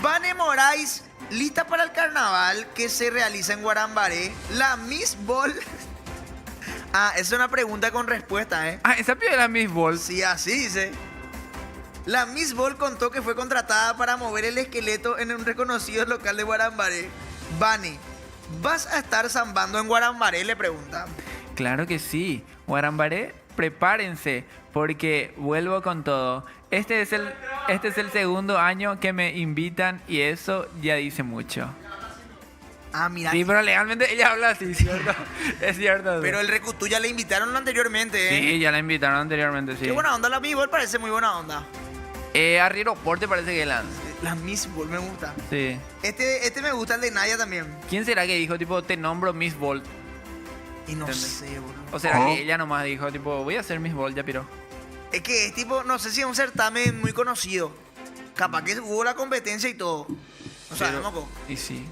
Vane Moraes, lista para el carnaval que se realiza en Guarambaré. La Miss Ball. Es una pregunta con respuesta, ¿eh? Esa pibe era Miss Ball. Sí, así dice. La Miss Ball contó que fue contratada para mover el esqueleto en un reconocido local de Guarambaré. Vane, ¿vas a estar zambando en Guarambaré? Le pregunta. Claro que sí. Guarambaré, prepárense, porque vuelvo con todo. Este es el segundo año que me invitan y eso ya dice mucho. Mira. Sí, pero legalmente ella habla así, ¿cierto? Es cierto. Pero el Recutú ya le invitaron anteriormente, ¿eh? Sí, ya la invitaron anteriormente, sí. Qué buena onda, la Miss Ball parece muy buena onda. Arrieroporte parece que lanza. La Miss Ball me gusta. Sí. Este me gusta, el de Naya también. ¿Quién será que dijo, tipo, te nombro Miss Ball? Y no ¿Entendés? sé, boludo. ¿O será que ella nomás dijo, tipo, voy a hacer Miss Ball, ya piró? Es que es tipo, no sé si es un certamen muy conocido. Capaz que hubo la competencia y todo. O sea, Pero- no moco. Y sí.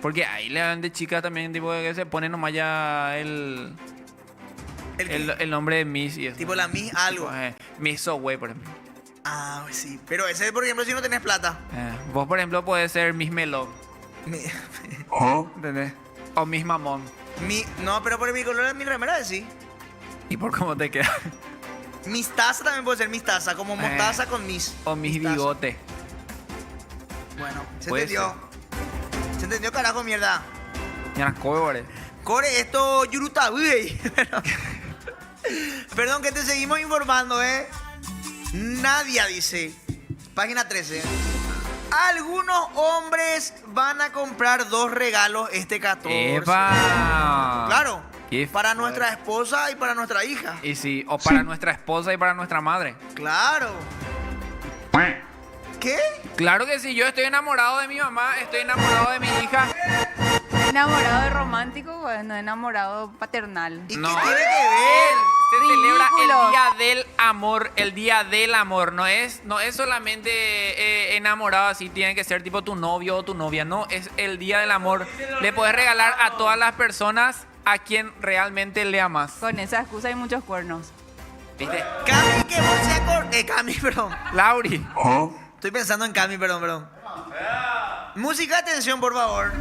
Porque ahí le dan de chicas también, tipo, que se pone nomás ya el nombre de Miss y eso. Tipo la Miss algo. Miss Subway, por ejemplo. Pues sí. Pero ese, por ejemplo, si no tenés plata. Vos, por ejemplo, podés ser Miss Melón. ¿Entendés? O Miss Mamón. No, pero por mi color de mi remera sí. ¿Y por cómo te queda? Mistaza también puede ser mistaza, como mostaza con mis. O Miss Mistaza. Bigote. Bueno, se Puede entendió. Se entendió, carajo, mierda. Ya cobre. Core, esto Yurutabuey. Perdón que te seguimos informando, ¿eh? Nadia dice, página 13. Algunos hombres van a comprar 2 regalos este 14. ¡Epa! Claro, Qué para fuerte. nuestra esposa y para nuestra hija. Y sí, o para nuestra esposa y para nuestra madre. Claro. ¿Qué? Claro que sí, yo estoy enamorado de mi mamá, estoy enamorado de mi hija. Enamorado de romántico, bueno, enamorado paternal. ¿Y No. qué tiene que ver? Se celebra Ridículo. el Día del Amor, el Día del Amor. No es solamente enamorado así, tiene que ser tipo tu novio o tu novia. No, es el Día del Amor. Le puedes regalar a todas las personas a quien realmente le amas. Con esa excusa hay muchos cuernos. ¿Viste? Cami, que vos se Cami, perdón. Lauri. Estoy pensando en Cami, perdón. Música, atención, por favor.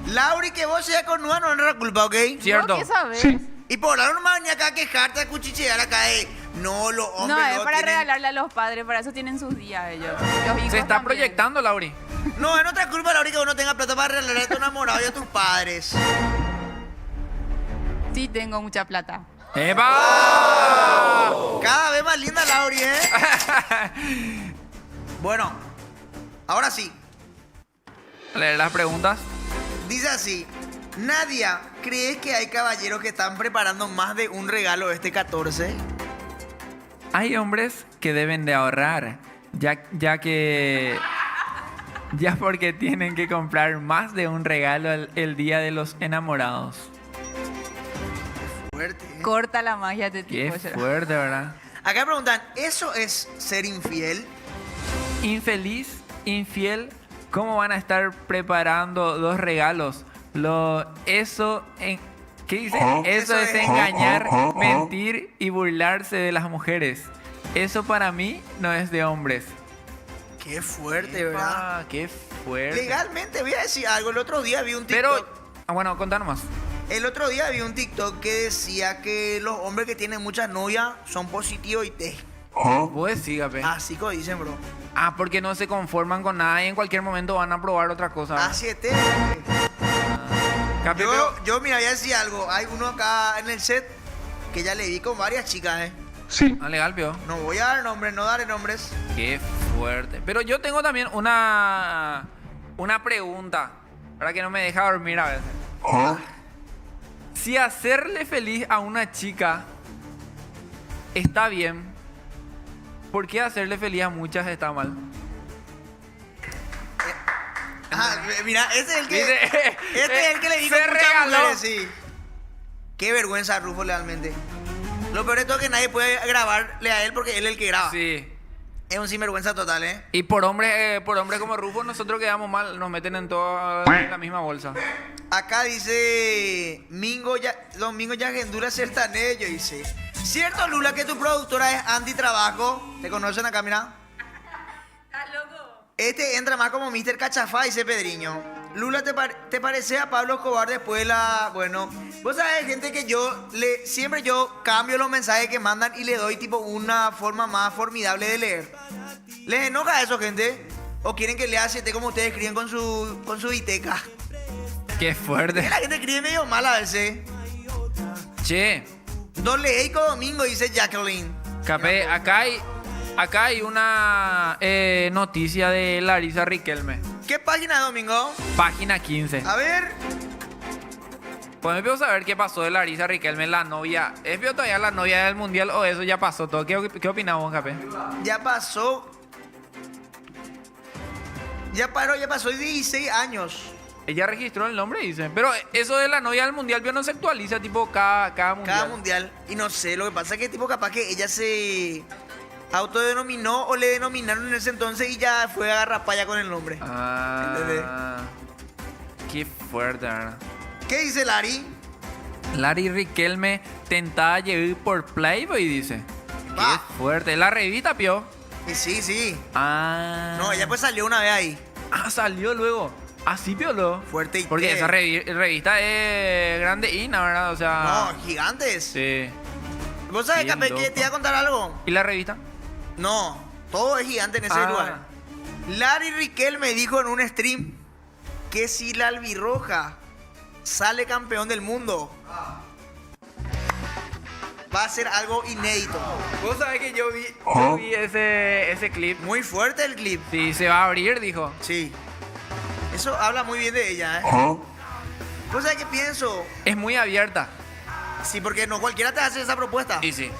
Lauri, que vos sea cornuda no es nuestra culpa, ¿ok? ¿Cierto? ¿Qué sabes? Sí. Y por ahora no me venía acá a quejarte, a cuchichear acá, No, los hombres No, es no para tienen... regalarle a los padres, para eso tienen sus días ellos. Los hijos Se está también. proyectando, Lauri. No, es nuestra culpa, Lauri, que vos no tengas plata para regalarle a tu enamorado y a tus padres. Sí, tengo mucha plata. ¡Epa! Cada vez más linda, Lauri, ¿eh? Bueno, ahora sí. Leer las preguntas. Dice así. Nadia, ¿crees que hay caballeros que están preparando más de un regalo este 14? Hay hombres que deben de ahorrar, ya porque tienen que comprar más de un regalo el día de los enamorados. Fuerte, ¿eh? Corta la magia de Qué tipo. fuerte, ¿verdad? Acá preguntan, ¿eso es ser infiel? Infeliz, infiel, ¿cómo van a estar preparando 2 regalos? ¿Qué dice? Eso es engañar, mentir y burlarse de las mujeres. Eso para mí no es de hombres. Qué fuerte, ¿verdad? Qué fuerte. Legalmente, voy a decir algo. El otro día vi un TikTok. Pero, bueno, contanos más. El otro día vi un TikTok que decía que los hombres que tienen muchas novias son positivos y te. Vos decís, Gape. Así como dicen, bro. Porque no se conforman con nada y en cualquier momento van a probar otra cosa. Así es. Gape, pero- Yo, mira, voy a decir algo. Hay uno acá en el set que ya le vi con varias chicas, Sí. No, legal, pio. No voy a dar nombres, no daré nombres. Qué fuerte. Pero yo tengo también una pregunta. Para que no me deja dormir a veces. Si hacerle feliz a una chica está bien, ¿por qué hacerle feliz a muchas está mal? Mira, ese es el que. Dice, Este es el que le dijo se muchas regaló. mujeres, sí. Qué vergüenza, Rufo, realmente. Lo peor de todo es que nadie puede grabarle a él porque él es el que graba. Sí. Es un sinvergüenza total, ¿eh? Y por hombres como Rufo, nosotros quedamos mal, nos meten en toda en la misma bolsa. Acá dice Domingo Yagendula Sertanejo, dice. ¿Cierto, Lula, que tu productora es antitrabajo? ¿Te conocen acá, mira? Este entra más como Mr. Cachafá, dice Pedriño. Lula, ¿te parece a Pablo Escobar después de la...? Bueno, vos sabés, gente, que siempre yo cambio los mensajes que mandan y le doy tipo una forma más formidable de leer. ¿Les enoja eso, gente? ¿O quieren que lea 7 como ustedes escriben con su iteca? Qué fuerte. La gente escribe medio mal a veces. Che, Doble Eico Domingo, dice Jacqueline. Capé, acá hay una noticia de Larisa Riquelme. ¿Qué página, Domingo? Página 15. A ver. Pues me pido saber qué pasó de Larisa Riquelme, la novia. ¿Es vio todavía la novia del mundial o eso ya pasó todo? ¿Qué opinás vos, Capé? Ya pasó. Ya pasó 16 años. Ella registró el nombre, dice. Pero eso de la novia del mundial, vio, no se actualiza, tipo, cada mundial. Cada mundial. Y no sé, lo que pasa es que tipo capaz que ella se autodenominó o le denominaron en ese entonces y ya fue a agarrapaya con el nombre. ¿Entendés? Qué fuerte, ¿verdad? ¿Qué dice Lari? Larry Riquelme tentada a llegar por Playboy, dice. Va. Qué fuerte. La revista, pio. Y sí. Ah. No, ella pues salió una vez ahí. Ah, salió luego. Así, piolo. Fuerte y Porque qué. esa revista es grande y ¿verdad? O sea. No, gigantes. Sí. ¿Vos sabés, Bien Capé, que loco. te iba a contar algo? ¿Y la revista? No, todo es gigante en ese lugar. Larry Riquelme dijo en un stream que si la albirroja sale campeón del mundo, va a ser algo inédito. Vos sabés que yo vi ese clip. Muy fuerte el clip. Sí, se va a abrir, dijo. Sí. Eso habla muy bien de ella, ¿eh? ¿Vos sabés qué pienso? Es muy abierta. Sí, porque no cualquiera te hace esa propuesta. Y sí.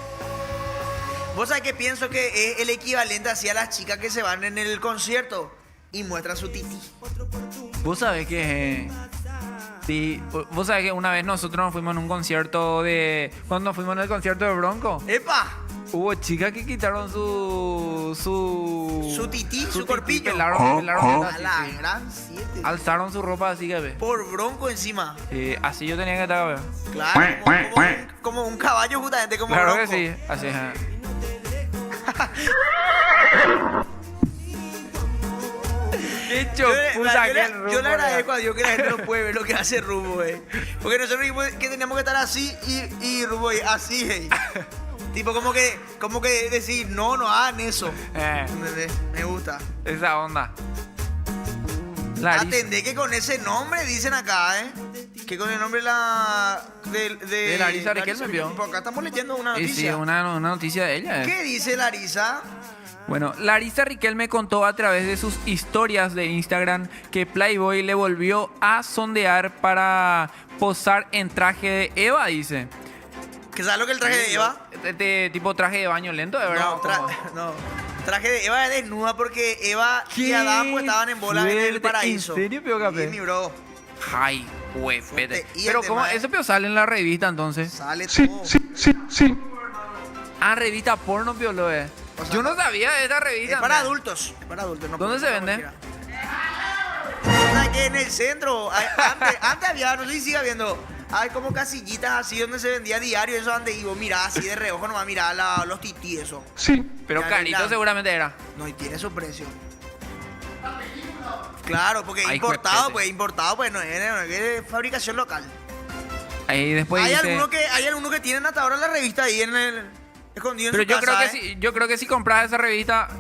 ¿Vos sabés qué pienso? Que es el equivalente hacia las chicas que se van en el concierto y muestran su titi. Vos sabés que... Sí, vos sabés que una vez nosotros nos fuimos en un concierto de... Cuando nos fuimos en el concierto de Bronco, ¡Epa! hubo chicas que quitaron su tití, su tití, corpiño. pelaron A así, la sí. gran 7. Alzaron su ropa así que ve. Por Bronco encima. Así yo tenía que estar, ve. Claro, como un caballo justamente, como Claro Bronco. que sí, así es. Qué chopuza que el Yo rumbo, le agradezco ¿verdad? a Dios que la gente no puede ver lo que hace Rumbo, Porque nosotros dijimos que teníamos que estar así y Rumbo así, Tipo como que decir, no hagan eso. ¿Entendés? Me gusta. Esa onda. Larisa. Atendé que con ese nombre dicen acá, que con el nombre de Larisa Riquelme, vio. Por acá estamos leyendo una Y noticia. sí, una noticia de ella. ¿Qué dice Larisa? Bueno, Larisa Riquelme contó a través de sus historias de Instagram que Playboy le volvió a sondear para posar en traje de Eva, dice. ¿Qué sabes lo que es el traje de Eva? Tipo traje de baño lento, de verdad. No, traje de Eva es desnuda porque Eva y Adán pues estaban en bola en el paraíso. ¿En serio, Pio Capé? Sí, mi bro. Ay, huevete. Fuerte. Y Pero el ¿cómo? tema es- Eso Pio sale en la revista entonces. Sale Sí, todo. sí. Ah, revista porno, Pio, lo es. O sea, Yo no sabía de esta revista. Es para man. adultos. Es para adultos. No ¿Dónde puede- se no vende? cualquiera. O sea, que en el centro, antes había, no sé si sigue habiendo, hay como casillitas así donde se vendía diario, eso donde iba, mirá así de reojo nomás, mirá los tití, eso. Sí. Pero Ya, carito ya. seguramente era. No, y tiene su precio. Claro, porque Ay, importado, juepete. pues no es fabricación local. Ahí después Hay dice... algunos que tienen hasta ahora la revista ahí en el escondido en Pero su yo casa, creo que sí, yo creo que si compras esa revista,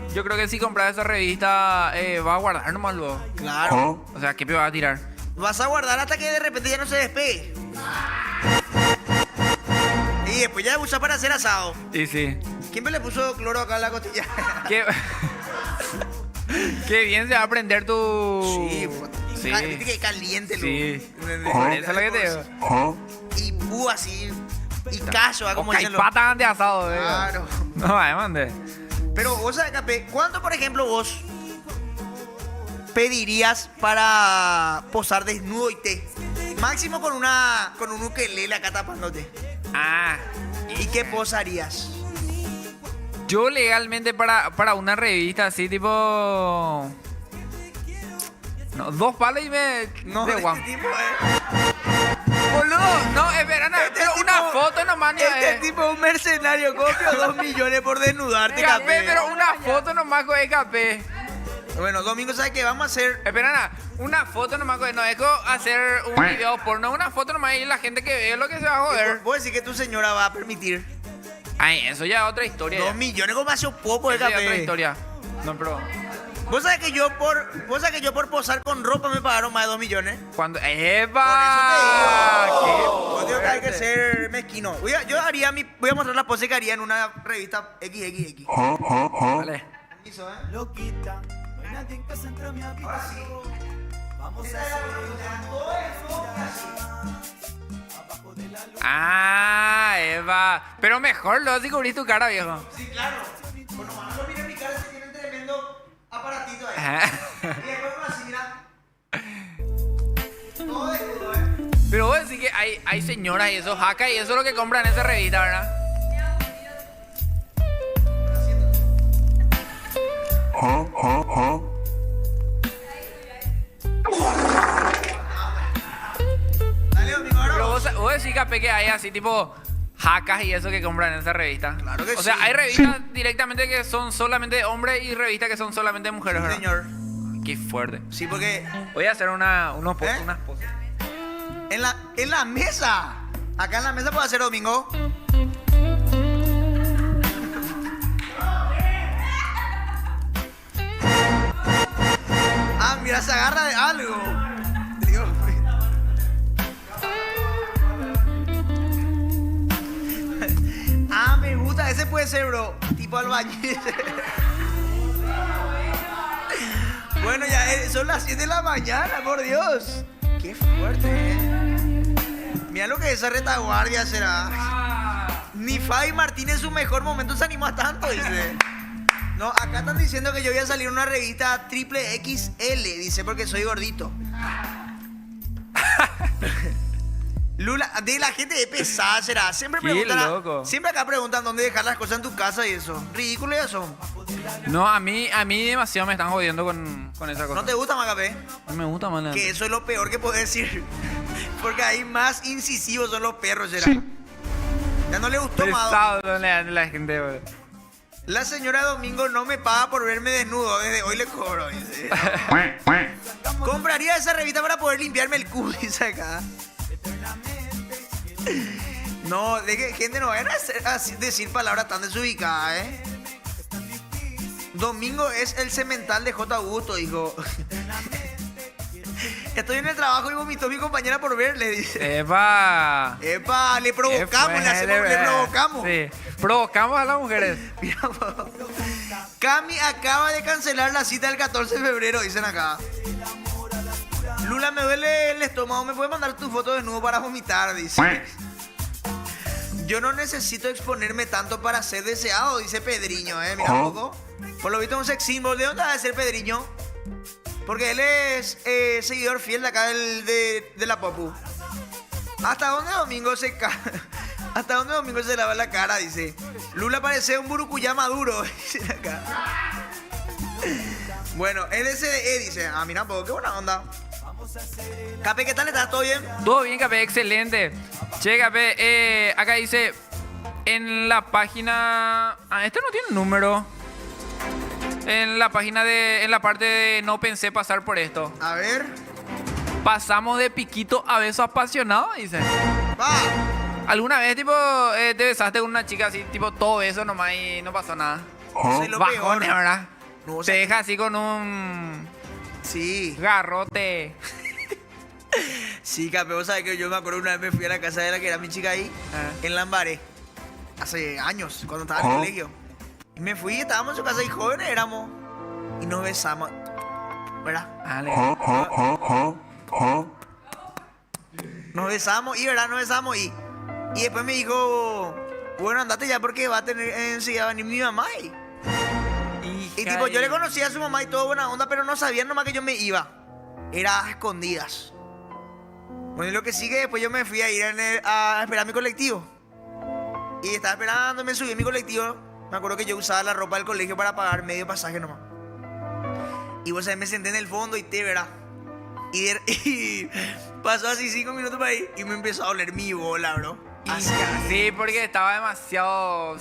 va a guardar nomás luego. Claro. O sea, ¿qué Pio va a tirar? Vas a guardar hasta que de repente ya no se despegue. Y después ya de usar para hacer asado. Y sí. ¿Quién me le puso cloro acá en la costilla? Qué, qué bien se va a prender tu... Sí, Sí. viste que caliente, Sí. ¿entendés? Por eso es lo que te digo. Y bú así. Y cacho, O como dicen los... caipatas de asado, Claro. No, mande. Pero vos sabés, Capé, ¿cuánto, por ejemplo, vos pedirías para posar desnudo y te? Máximo con un ukelele acá tapándote. Ah, ¿Y qué posarías? yo legalmente para una revista así tipo... No, 2 palos y me... No, de guapo. tipo, Boludo, no, espera, no, pero una foto nomás. Este tipo es un mercenario, copio 2 millones por desnudarte, Capé, Capé. pero una foto nomás con el Capé. Bueno, Domingo, ¿sabes qué? Vamos a hacer... Espera, nada, una foto nomás con... No es como hacer un video porno, una foto nomás y la gente que ve lo que se va a joder. ¿Vos decís que tu señora va a permitir? Ay, eso ya es otra historia. 2 ya. millones como hace un poco de Eso ya es otra Capé. historia. No, pero... ¿Vos sabés que yo por posar con ropa me pagaron más de 2 millones? Cuando... Por ¡Epa! eso te digo. ¡Qué Yo digo que hay que fuerte! ser mezquino. Voy a mostrar la pose que haría en una revista XXX. Vale. Permiso, ¿eh? Loquita, no hay nadie en casa entre mi habitación. Vamos a hacer abajo de la luz. Ah, Eva. Pero mejor lo si cubrís tu cara, viejo. Sí, claro. Bueno, no lo miren mi cara, se tiene un tremendo aparatito ahí. Ajá. Y después así, mira. Todo desnudo, ¿eh? Pero vos decís que hay señoras y eso, jaca y eso es lo que compran en esa revista, ¿verdad? Dale, Domingo, ahora Pero vos. vos decís, Capé, que hay así tipo jacas y eso que compran en esa revista. Claro que O sea, sí. hay revistas directamente que son solamente de hombres y revistas que son solamente de mujeres, Sí, ¿verdad? señor. Qué fuerte. Sí, porque Voy a hacer unas ¿Eh? poses. en la mesa. Acá en la mesa puedo hacer Domingo. Ah, mira, se agarra de algo. Dios mío. Ah, me gusta. Ese puede ser, bro. Tipo albañil. Bueno, ya son las 7 de la mañana, por Dios. Qué fuerte, Mira lo que esa retaguardia será. Ni Fabi Martín en su mejor momento se animó a tanto, dice. No, acá están diciendo que yo voy a salir en una revista triple XL, dice, porque soy gordito. Lula, de la gente de pesada será. Siempre Qué preguntan, loco. siempre acá preguntan dónde dejar las cosas en tu casa y eso. Ridículo ya son. No, a mí demasiado me están jodiendo con esa cosa. ¿No te gusta, Macapé? No me gusta, man. Que eso es lo peor que puedes decir. Porque ahí más incisivos son los perros, será. Sí. Ya no le gustó más. Pesado son la gente, güey. La señora Domingo no me paga por verme desnudo. Desde hoy le cobro, dice. Compraría esa revista para poder limpiarme el culo, dice acá. No, de que gente no vayan a decir palabras tan desubicadas, ¿eh? Domingo es el cemental de J. Augusto, dijo. Estoy en el trabajo y vomitó mi compañera por verle, dice. ¡Epa! Epa, le provocamos, le provocamos. Sí, provocamos a las mujeres. Mira, Cami acaba de cancelar la cita del 14 de febrero, dicen acá. Lula, me duele el estómago, ¿me puedes mandar tu foto desnudo para vomitar? Dice. Yo no necesito exponerme tanto para ser deseado, dice Pedriño, mira un poco. Por lo visto es un sex symbol. ¿De dónde va a ser Pedriño? Porque él es seguidor fiel de acá de la Popu. ¿Hasta dónde Domingo se ¿Hasta dónde Domingo se lava la cara? Dice. Lula parece un burucuyá maduro, dice acá. Bueno, LSDE dice. Ah, mira un poco, qué buena onda. Cape, ¿qué tal estás? ¿Todo bien? Todo bien, Capé, excelente. Che, Capé, acá dice en la página... Ah, este no tiene número. En la página en la parte de no pensé pasar por esto. A ver. Pasamos de piquito a beso apasionado, dice. Va. ¿Alguna vez, tipo, te besaste con una chica así, tipo, todo beso nomás y no pasó nada? Soy lo Bajones, peor. ¿verdad? No, o Te sea, deja así con un sí. garrote. Sí, Cape, vos sabés que yo me acuerdo una vez me fui a la casa de la que era mi chica ahí, en Lambaré. Hace años, cuando estaba en el colegio. Y me fui, estábamos en su casa y jóvenes éramos. Y nos besamos. ¿Verdad? Dale. Nos besamos y, ¿verdad? Nos besamos y después me dijo, bueno, andate ya porque va a tener enseguida va a venir mi mamá. Y tipo, yo le conocía a su mamá y todo buena onda, pero no sabían nomás que yo me iba. Era a escondidas. Bueno, y lo que sigue, después yo me fui a ir a esperar mi colectivo. Y estaba esperando, me subí a mi colectivo. Me acuerdo que yo usaba la ropa del colegio para pagar medio pasaje nomás. Y vos sabés, me senté en el fondo y verás. Y pasó así 5 minutos para ahí y me empezó a oler mi bola, bro. Sí, porque estaba demasiado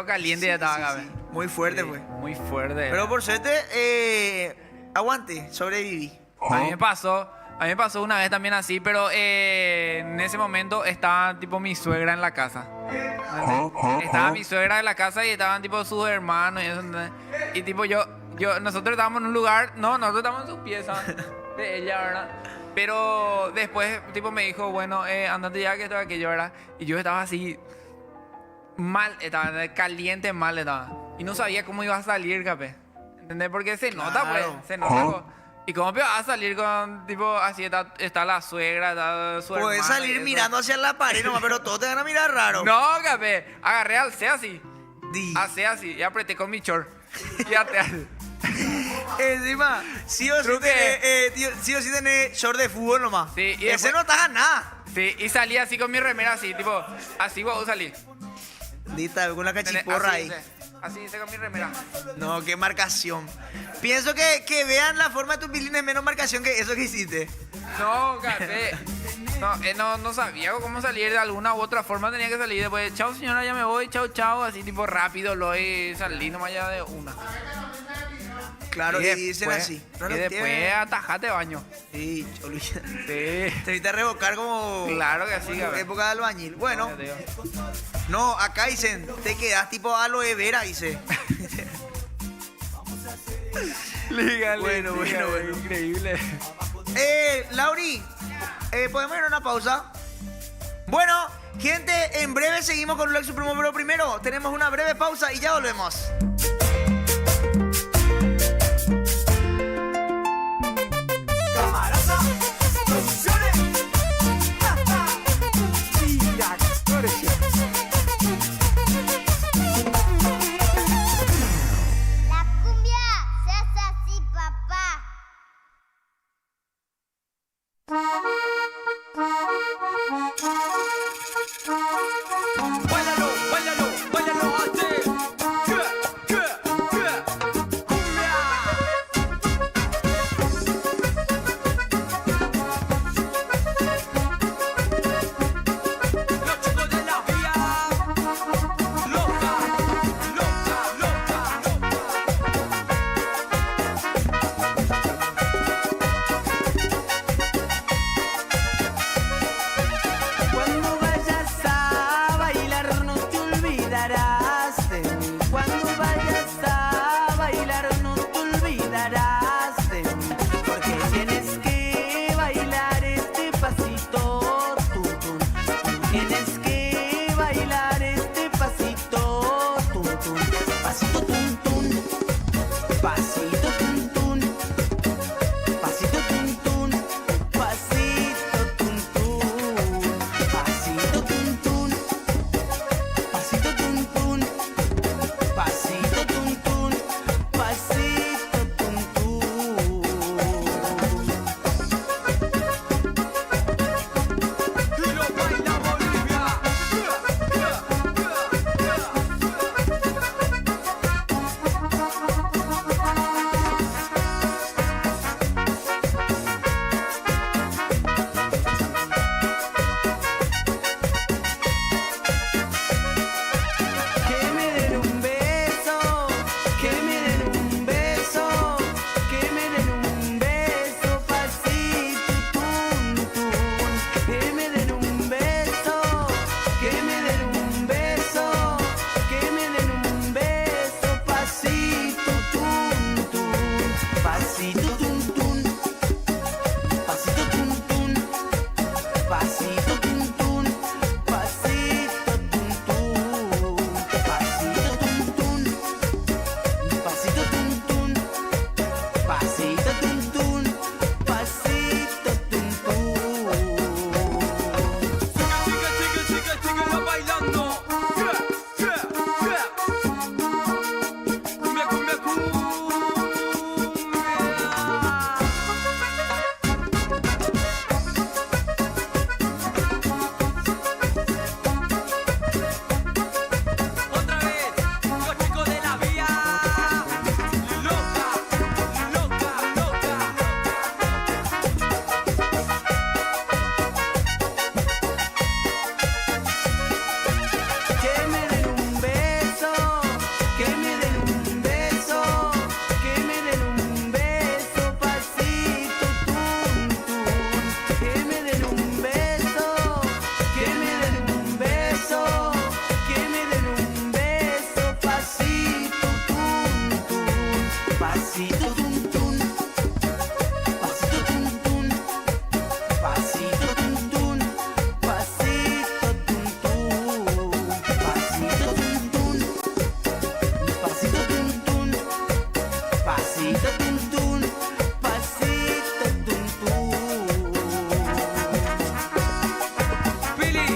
caliente ya estaba acá. Sí. Muy fuerte, Sí, fue. muy fuerte. Pero por suerte, aguante, sobreviví. A mí me pasó una vez también así, pero en ese momento estaba tipo mi suegra en la casa. Estaba mi suegra en la casa y estaban tipo sus hermanos y eso. ¿Entendés? Y tipo nosotros estábamos en un lugar, nosotros estábamos en su pieza de ella, ¿verdad? Pero después tipo me dijo, bueno, andate ya que esto aquello, ¿verdad? Y yo estaba así mal, estaba caliente mal estaba. Y no sabía cómo iba a salir, capé. ¿Entendés? Porque se nota, pues, se nota. ¿Y cómo vas a salir con, tipo, así está la suegra, está su hermano? Puedes salir mirando hacia la pared nomás, pero todos te van a mirar raro. No, capé. Agarré al C así. Di. Así, y apreté con mi short. Y até. Encima, sí o sí tenés short de fútbol nomás. Sí, y ese después- no estás a nada. Sí, y salí así con mi remera así, tipo, así vos salí. Dita, con la cachiporra ahí. Así hice con mi remera. No, qué marcación. Pienso que vean la forma de tus pilines menos marcación que eso que hiciste. No, café. No sabía cómo salir de alguna u otra forma, tenía que salir después. Chao señora, ya me voy, chao, así tipo rápido, salí nomás ya de una. Claro, y dicen después- así. y después atajate baño. Sí, olvídate. Sí. Te viste a revocar como Claro que sí, como cabrón. época de albañil. Bueno, Ya te digo. no, acá dicen, te quedas tipo aloe vera, dice. Lígale, Bueno. increíble. Lauri, ¿podemos ir a una pausa? Bueno, gente, en breve seguimos con Lulex Supremo, pero primero tenemos una breve pausa y ya volvemos. Camarasa Producciones. La cumbia se hace así, papá. Báilalo antes. Los chicos de la vía. Loca. Cuando vayas a bailar no te olvidarás de mí. Cuando vayas a bailar no te olvidarás de mí. Porque tienes que bailar este pasito tum tum. Tienes que bailar este pasito tum tum. Pasito tum tum. Pasito tum tum. Pasito tum tum. Pasito tum tum. Pasito tum tum. Pasito tum tum. Pasito tum tum. Pasito tum tum. Y lo baila Bolivia. Que me den un beso, que me den un beso, que me den un beso, pasito tum tum. Que me den un beso, que me den un beso, que me den un beso, pasito tum tum. Pasito tum tum. Pasito tum tum. Pasito tum tum. Pasito tum tum. Pasito tum tum. Pasito tum tum. Pasito tum tum. Pasito tum tum. Sigue bailando. Cumbia Pasito tun tun, pasito tun tun, pasito tun tun, pasito tun tun, pasito tun tun, pasito tun tun, pasito tun tun, pasito tun tun. Pili,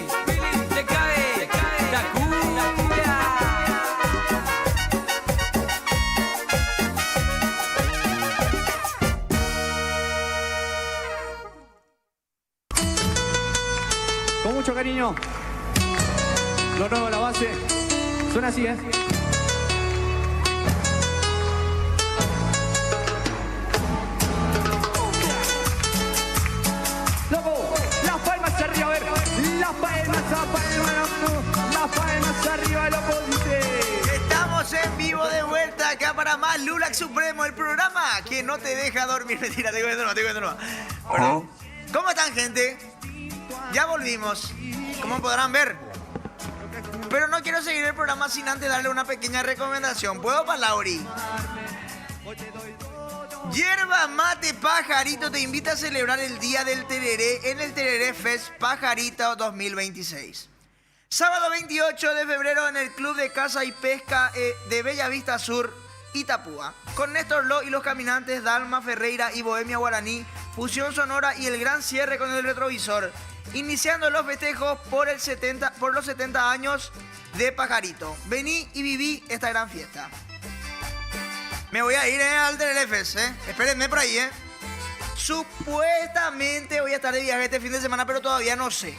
te cae la cumbia. Con mucho cariño. Lo nuevo, la base. Suena así, ¿eh? Loco, las palmas arriba, a ver. Las palmas arriba, loco, dice. Estamos en vivo de vuelta acá para más Lulax Supremo, el programa que no te deja dormir. Mentira, te cuento no. Perdón. ¿Cómo están, gente? Ya volvimos, como podrán ver. Pero no quiero seguir el programa sin antes darle una pequeña recomendación. ¿Puedo, Palauri? Yerba Mate Pajarito te invita a celebrar el Día del Tereré en el Tereré Fest Pajarito 2026. Sábado 28 de febrero en el Club de Caza y Pesca de Bella Vista Sur, Itapúa. Con Néstor Lo y los caminantes Dalma Ferreira y Bohemia Guaraní, fusión sonora y el gran cierre con el retrovisor. Iniciando los festejos por los 70 años de Pajarito. Vení y viví esta gran fiesta. Me voy a ir al Tereré Fest, Espérenme por ahí, Supuestamente voy a estar de viaje este fin de semana, pero todavía no sé.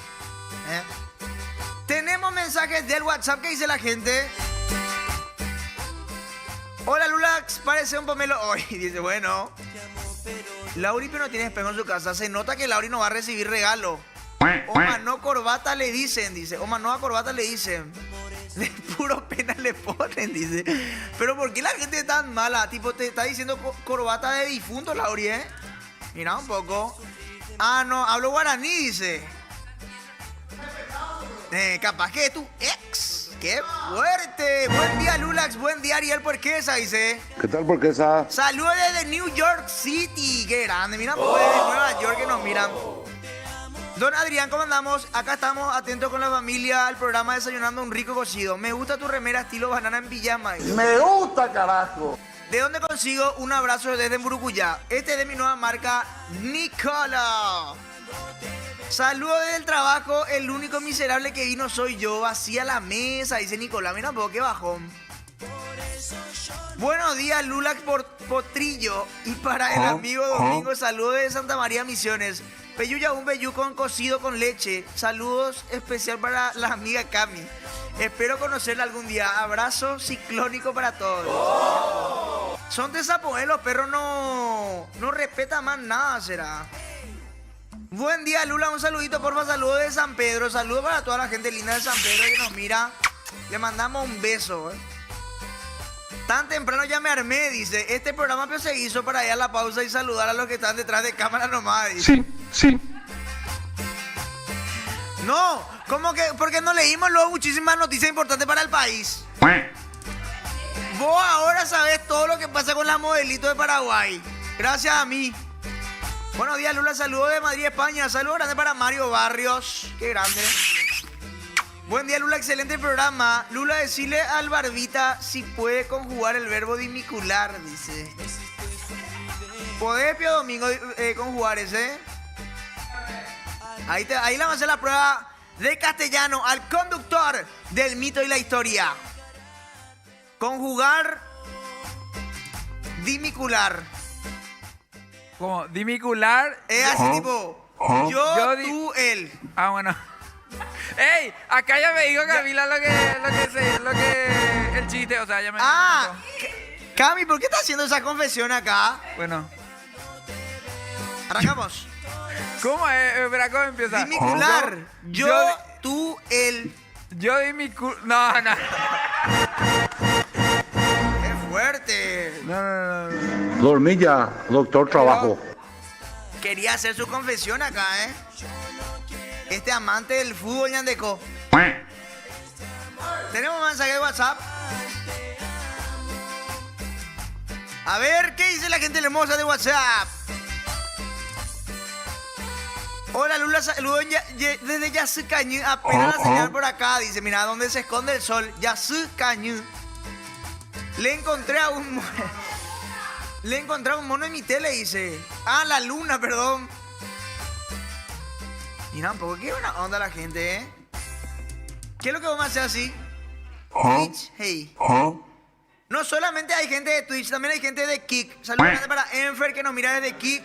Tenemos mensajes del WhatsApp que dice la gente. Hola Lulax, parece un pomelo hoy. Dice, bueno. Lauri pero no tiene espejo en su casa. Se nota que Lauri no va a recibir regalo. Oma no corbata le dicen, dice. Oma no a corbata le dicen. De puro pena le ponen, dice. Pero ¿por qué la gente es tan mala? Tipo, te está diciendo corbata de difunto, Lauri, Mira un poco. Ah, no, hablo guaraní, dice. Capaz que es tu ex. ¡Qué fuerte! Buen día, Lulax. Buen día, Ariel Porquesa, dice. ¿Qué tal, Porquesa? Saludos desde New York City. ¡Qué grande! Mira, pues, de Nueva York que nos miran. Don Adrián, ¿cómo andamos? Acá estamos atentos con la familia al programa Desayunando un Rico Cocido. Me gusta tu remera estilo banana en pijama. Me gusta, carajo. ¿De dónde consigo un abrazo desde Murucuyá? Este es de mi nueva marca, Nicola. Saludos desde el trabajo, el único miserable que vino soy yo. Vacía la mesa, dice Nicolás. Mira un poco, qué bajón. Buenos días, Lulax Potrillo. Y para el amigo Domingo, saludos de Santa María Misiones. Peyuya, un con cocido con leche. Saludos especial para la amiga Cami. Espero conocerla algún día. Abrazo ciclónico para todos. Son de Zapoé, los perros no respetan más nada, será. Buen día, Lula. Un saludito, porfa. Saludos de San Pedro. Saludos para toda la gente linda de San Pedro que nos mira. Le mandamos un beso. Tan temprano ya me armé, dice. Este programa pero se hizo para ir a la pausa y saludar a los que están detrás de cámara nomás, dice. Sí. No, ¿cómo que? Porque no leímos luego muchísimas noticias importantes para el país. Vos ahora sabés todo lo que pasa con la modelito de Paraguay. Gracias a mí. Buenos días, Lula. Saludos de Madrid, España. Saludos grandes para Mario Barrios. Qué grande. Buen día, Lula. Excelente programa. Lula, decirle al Barbita si puede conjugar el verbo dimicular, dice. ¿Podés, Pio Domingo, conjugar ese? Ahí le vamos a hacer la prueba de castellano al conductor del mito y la historia. Conjugar dimicular. ¿Cómo? ¿Dimicular? Es así tipo, yo, tú, él. Ah, bueno. ¡Ey! Acá ya me dijo Camila lo que el chiste, o sea, ya me Cami, ¿por qué estás haciendo esa confesión acá? Bueno. Arrancamos. ¿Cómo es? Espera, ¿cómo empieza? Dimicular. Yo, tú, él. Yo dimicular. No. ¡Qué fuerte! No. Dormí ya, doctor, trabajo. Quería hacer su confesión acá, Este amante del fútbol ñandeco. Tenemos un mensaje de WhatsApp. A ver, ¿qué dice la gente hermosa de WhatsApp? Hola Lula, saludos desde Yacycañú. Apenas la señal por acá. Dice, mira, ¿dónde se esconde el sol? Yacycañú. Le encontré a un mono en mi tele, dice. Ah, la luna, perdón. Mira un poco, qué buena onda la gente, ¿eh? ¿Qué es lo que vamos a hacer así? Twitch, hey. No solamente hay gente de Twitch, también hay gente de Kik. Saludos grande para Enfer que nos mira desde Kik.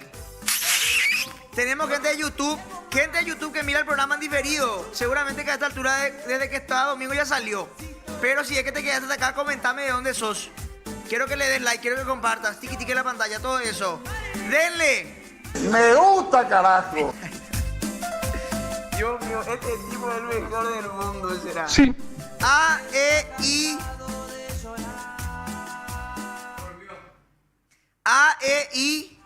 Tenemos gente de YouTube que mira el programa en diferido. Seguramente que a esta altura, desde que estaba domingo ya salió. Pero si es que te quedaste hasta acá, comentame de dónde sos. Quiero que le des like, quiero que compartas, tiki en la pantalla, todo eso. ¡Denle! Me gusta, carajo. Dios mío, este tipo es el mejor del mundo, será. Sí. A, E, I. A, E, I.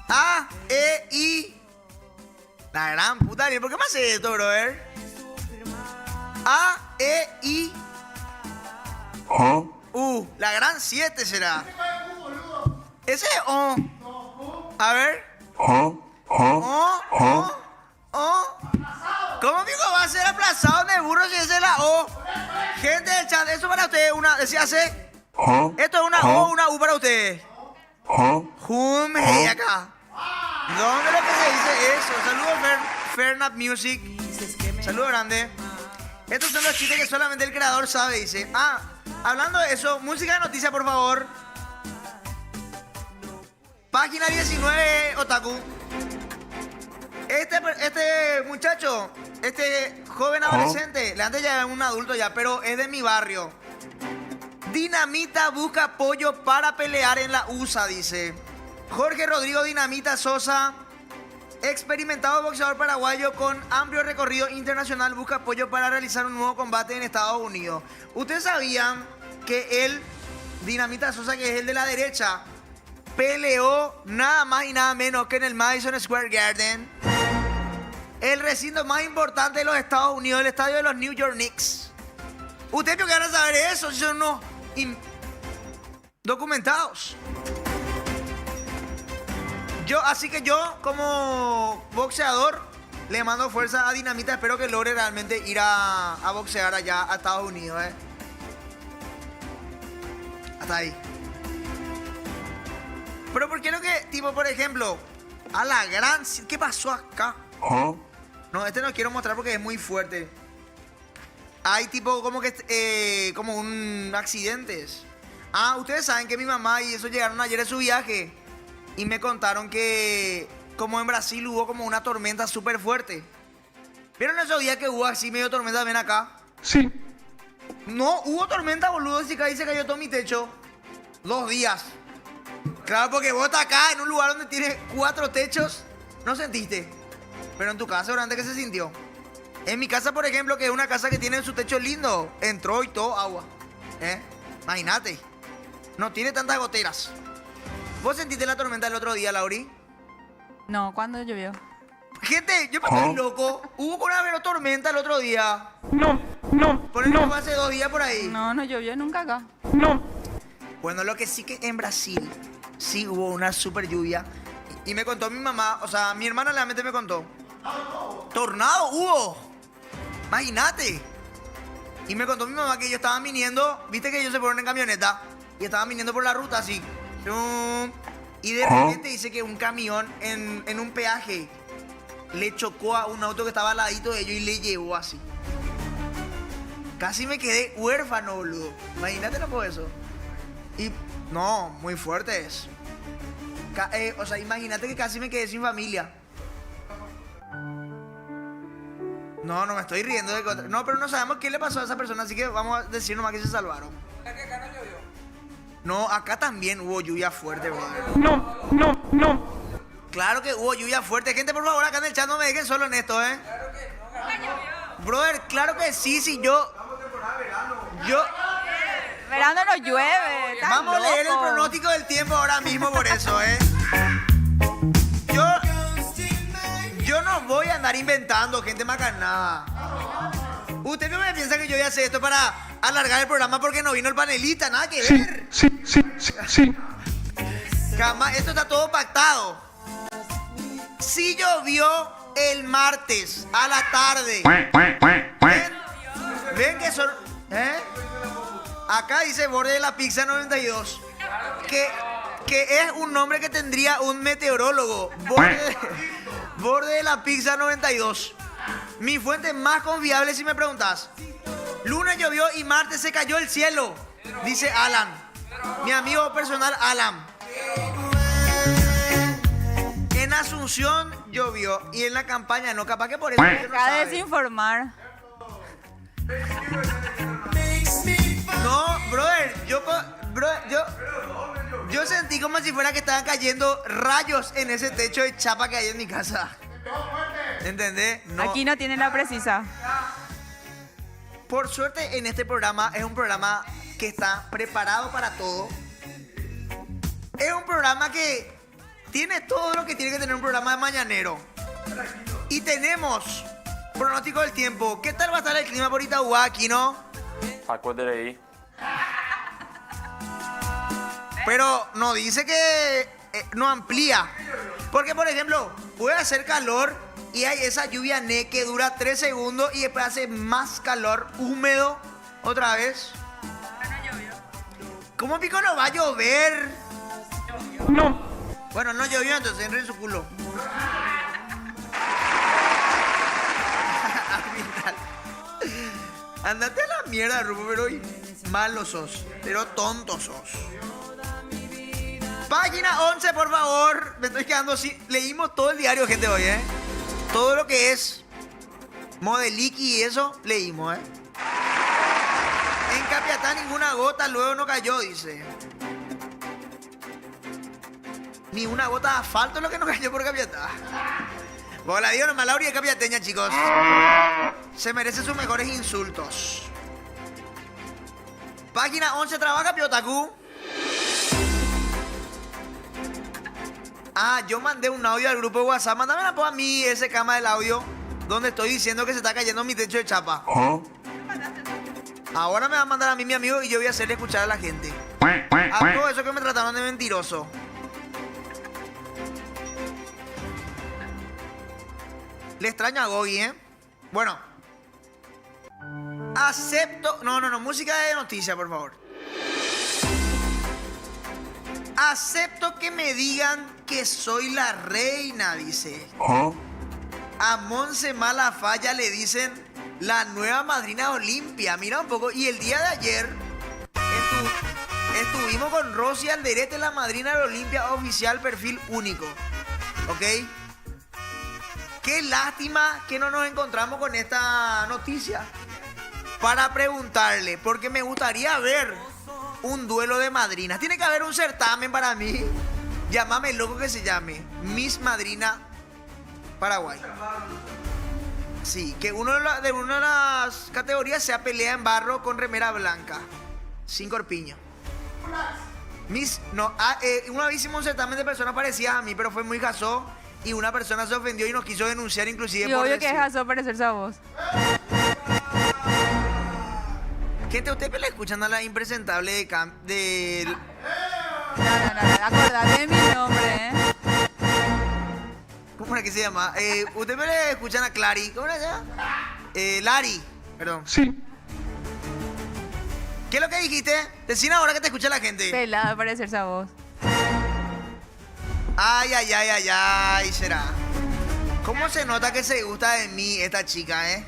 A, E, I. La gran puta, ¿por qué me hace esto, brother? A, E, I. La gran 7 será. Ese es O. A ver. O. ¿Cómo digo va a ser aplazado de burro si esa es la O? Gente del chat, eso para ustedes, decía C. Esto es una O o una U para ustedes. Hey acá. ¿Dónde lo que se dice eso? Saludos Fernap Music. Saludos grande. Estos son los chistes que solamente el creador sabe, dice. Ah, hablando de eso, música de noticia, por favor. Página 19, Otaku. Este muchacho, este joven adolescente, le antes ya es un adulto ya, pero es de mi barrio. Dinamita busca apoyo para pelear en la USA, dice. Jorge Rodrigo Dinamita Sosa, experimentado boxeador paraguayo con amplio recorrido internacional, busca apoyo para realizar un nuevo combate en Estados Unidos. ¿Ustedes sabían que él, Dinamita Sosa, que es el de la derecha, peleó nada más y nada menos que en el Madison Square Garden, el recinto más importante de los Estados Unidos, el estadio de los New York Knicks? ¿Ustedes qué van a saber eso? Si son unos documentados. Así que yo, como boxeador, le mando fuerza a Dinamita. Espero que logre realmente ir a boxear allá a Estados Unidos, ¿eh? Hasta ahí. Pero ¿por qué no que, tipo, por ejemplo, a la gran... ¿Qué pasó acá? No, este no quiero mostrar porque es muy fuerte. Hay tipo como que... como un accidentes. Ah, ustedes saben que mi mamá y eso llegaron ayer de su viaje. Y me contaron que como en Brasil hubo como una tormenta súper fuerte. ¿Vieron esos días que hubo así medio tormenta? Ven acá. Sí. No, hubo tormenta, boludo. Y se cayó todo mi techo. 2 días. Claro, porque vos estás acá en un lugar donde tiene 4 techos. No sentiste. Pero en tu casa, durante que se sintió. En mi casa, por ejemplo, que es una casa que tiene su techo lindo, entró y todo agua. Imagínate. No tiene tantas goteras. ¿Vos sentiste la tormenta el otro día, Lauri? No, ¿cuándo llovió? Gente, yo me estoy loco. Hubo una tormenta el otro día. No. Por eso fue hace 2 días por ahí. No llovió nunca acá. No. Bueno, lo que sí que en Brasil sí hubo una super lluvia. Y me contó mi mamá, o sea, mi hermana realmente me contó. ¡Tornado hubo! Imagínate. Y me contó mi mamá que ellos estaban viniendo, viste que ellos se fueron en camioneta y estaban viniendo por la ruta así. Y de repente dice que un camión en un peaje le chocó a un auto que estaba al ladito de ellos y le llevó así. Casi me quedé huérfano, boludo. Imagínate no por eso. Y no, muy fuerte es. O sea, imagínate que casi me quedé sin familia. No me estoy riendo de... No, pero no sabemos qué le pasó a esa persona, así que vamos a decir nomás que se salvaron. ¿Acá no llovió? No, acá también hubo lluvia fuerte, brother. No. Claro que hubo lluvia fuerte. Gente, por favor, acá en el chat no me dejen solo en esto, ¿eh? Claro que no. Brother, claro que sí, yo... Verano no llueve. Vamos a leer el pronóstico del tiempo ahora mismo por eso, ¿eh? Yo no voy a andar inventando, gente macanada. ¿Usted no me piensa que yo voy a hacer esto para alargar el programa porque no vino el panelista? Nada que ver. Sí. Jamás, esto está todo pactado. Sí llovió el martes a la tarde. Ven que son... ¿eh? Acá dice Borde de la Pizza 92. Que es un nombre que tendría un meteorólogo. Borde de la Pizza 92. Mi fuente más confiable si me preguntas. Lunes llovió y martes se cayó el cielo, dice Alan. Mi amigo personal Alan. En Asunción llovió y en la campaña no, capaz que por eso. Deja de desinformar. No, brother, yo sentí como si fuera que estaban cayendo rayos en ese techo de chapa que hay en mi casa. ¿Entendés? No. Aquí no tienen la precisa. Por suerte en este programa es un programa que está preparado para todo. Es un programa que tiene todo lo que tiene que tener un programa de mañanero. Y tenemos pronóstico del tiempo. ¿Qué tal va a estar el clima por Itauguá aquí, no? Acuérdate ahí. Pero no dice que no amplía. Porque, por ejemplo, puede hacer calor y hay esa lluvia que dura 3 segundos y después hace más calor, húmedo, otra vez. ¿Cómo pico no va a llover? No. Bueno, no llovió, entonces entra en su culo. Andate a la mierda, Rufo, pero malo sos, pero tonto sos. Página 11, por favor. Me estoy quedando así. Leímos todo el diario, gente, hoy, ¿eh? Todo lo que es Modeliki y eso, leímos, ¿eh? En Capiatá ninguna gota, luego no cayó, dice. Ni una gota de asfalto es lo que no cayó por Capiatá. Hola, Dios, nomás Laura y capiateña, chicos. Se merece sus mejores insultos. Página 11, trabaja Piotacu. Ah, yo mandé un audio al grupo de WhatsApp. Mándame a mí ese cama del audio donde estoy diciendo que se está cayendo mi techo de chapa. Ahora me va a mandar a mí mi amigo y yo voy a hacerle escuchar a la gente. A todo eso que me trataron de mentiroso. Le extraño a Gogi, ¿eh? Bueno. Acepto... No, música de noticia, por favor. Acepto que me digan que soy la reina, dice. A Monse Malafaya le dicen la nueva madrina Olimpia. Mira un poco. Y el día de ayer estuvimos con Rosy Alderete, la madrina de Olimpia oficial, perfil único. ¿Ok? Qué lástima que no nos encontramos con esta noticia para preguntarle, porque me gustaría ver un duelo de madrinas. Tiene que haber un certamen para mí. Llámame loco que se llame Miss Madrina Paraguay. Sí, que una de las categorías sea pelea en barro con remera blanca, sin corpiño. Una vez hicimos un certamen de personas parecidas a mí, pero fue muy gasó. Y una persona se ofendió y nos quiso denunciar inclusive y por obvio decir... que es parecerse a vos. Gente, ¿usted le escuchan a la impresentable de... No, acordate de mi nombre, ¿eh? ¿Cómo era que se llama? ¿Usted me le escuchan a Clary? ¿Cómo se llama? Lari, perdón. Sí. ¿Qué es lo que dijiste? Decime ahora que te escucha la gente. Pelada de parecerse a vos. Ay, será. ¿Cómo se nota que se gusta de mí esta chica, eh?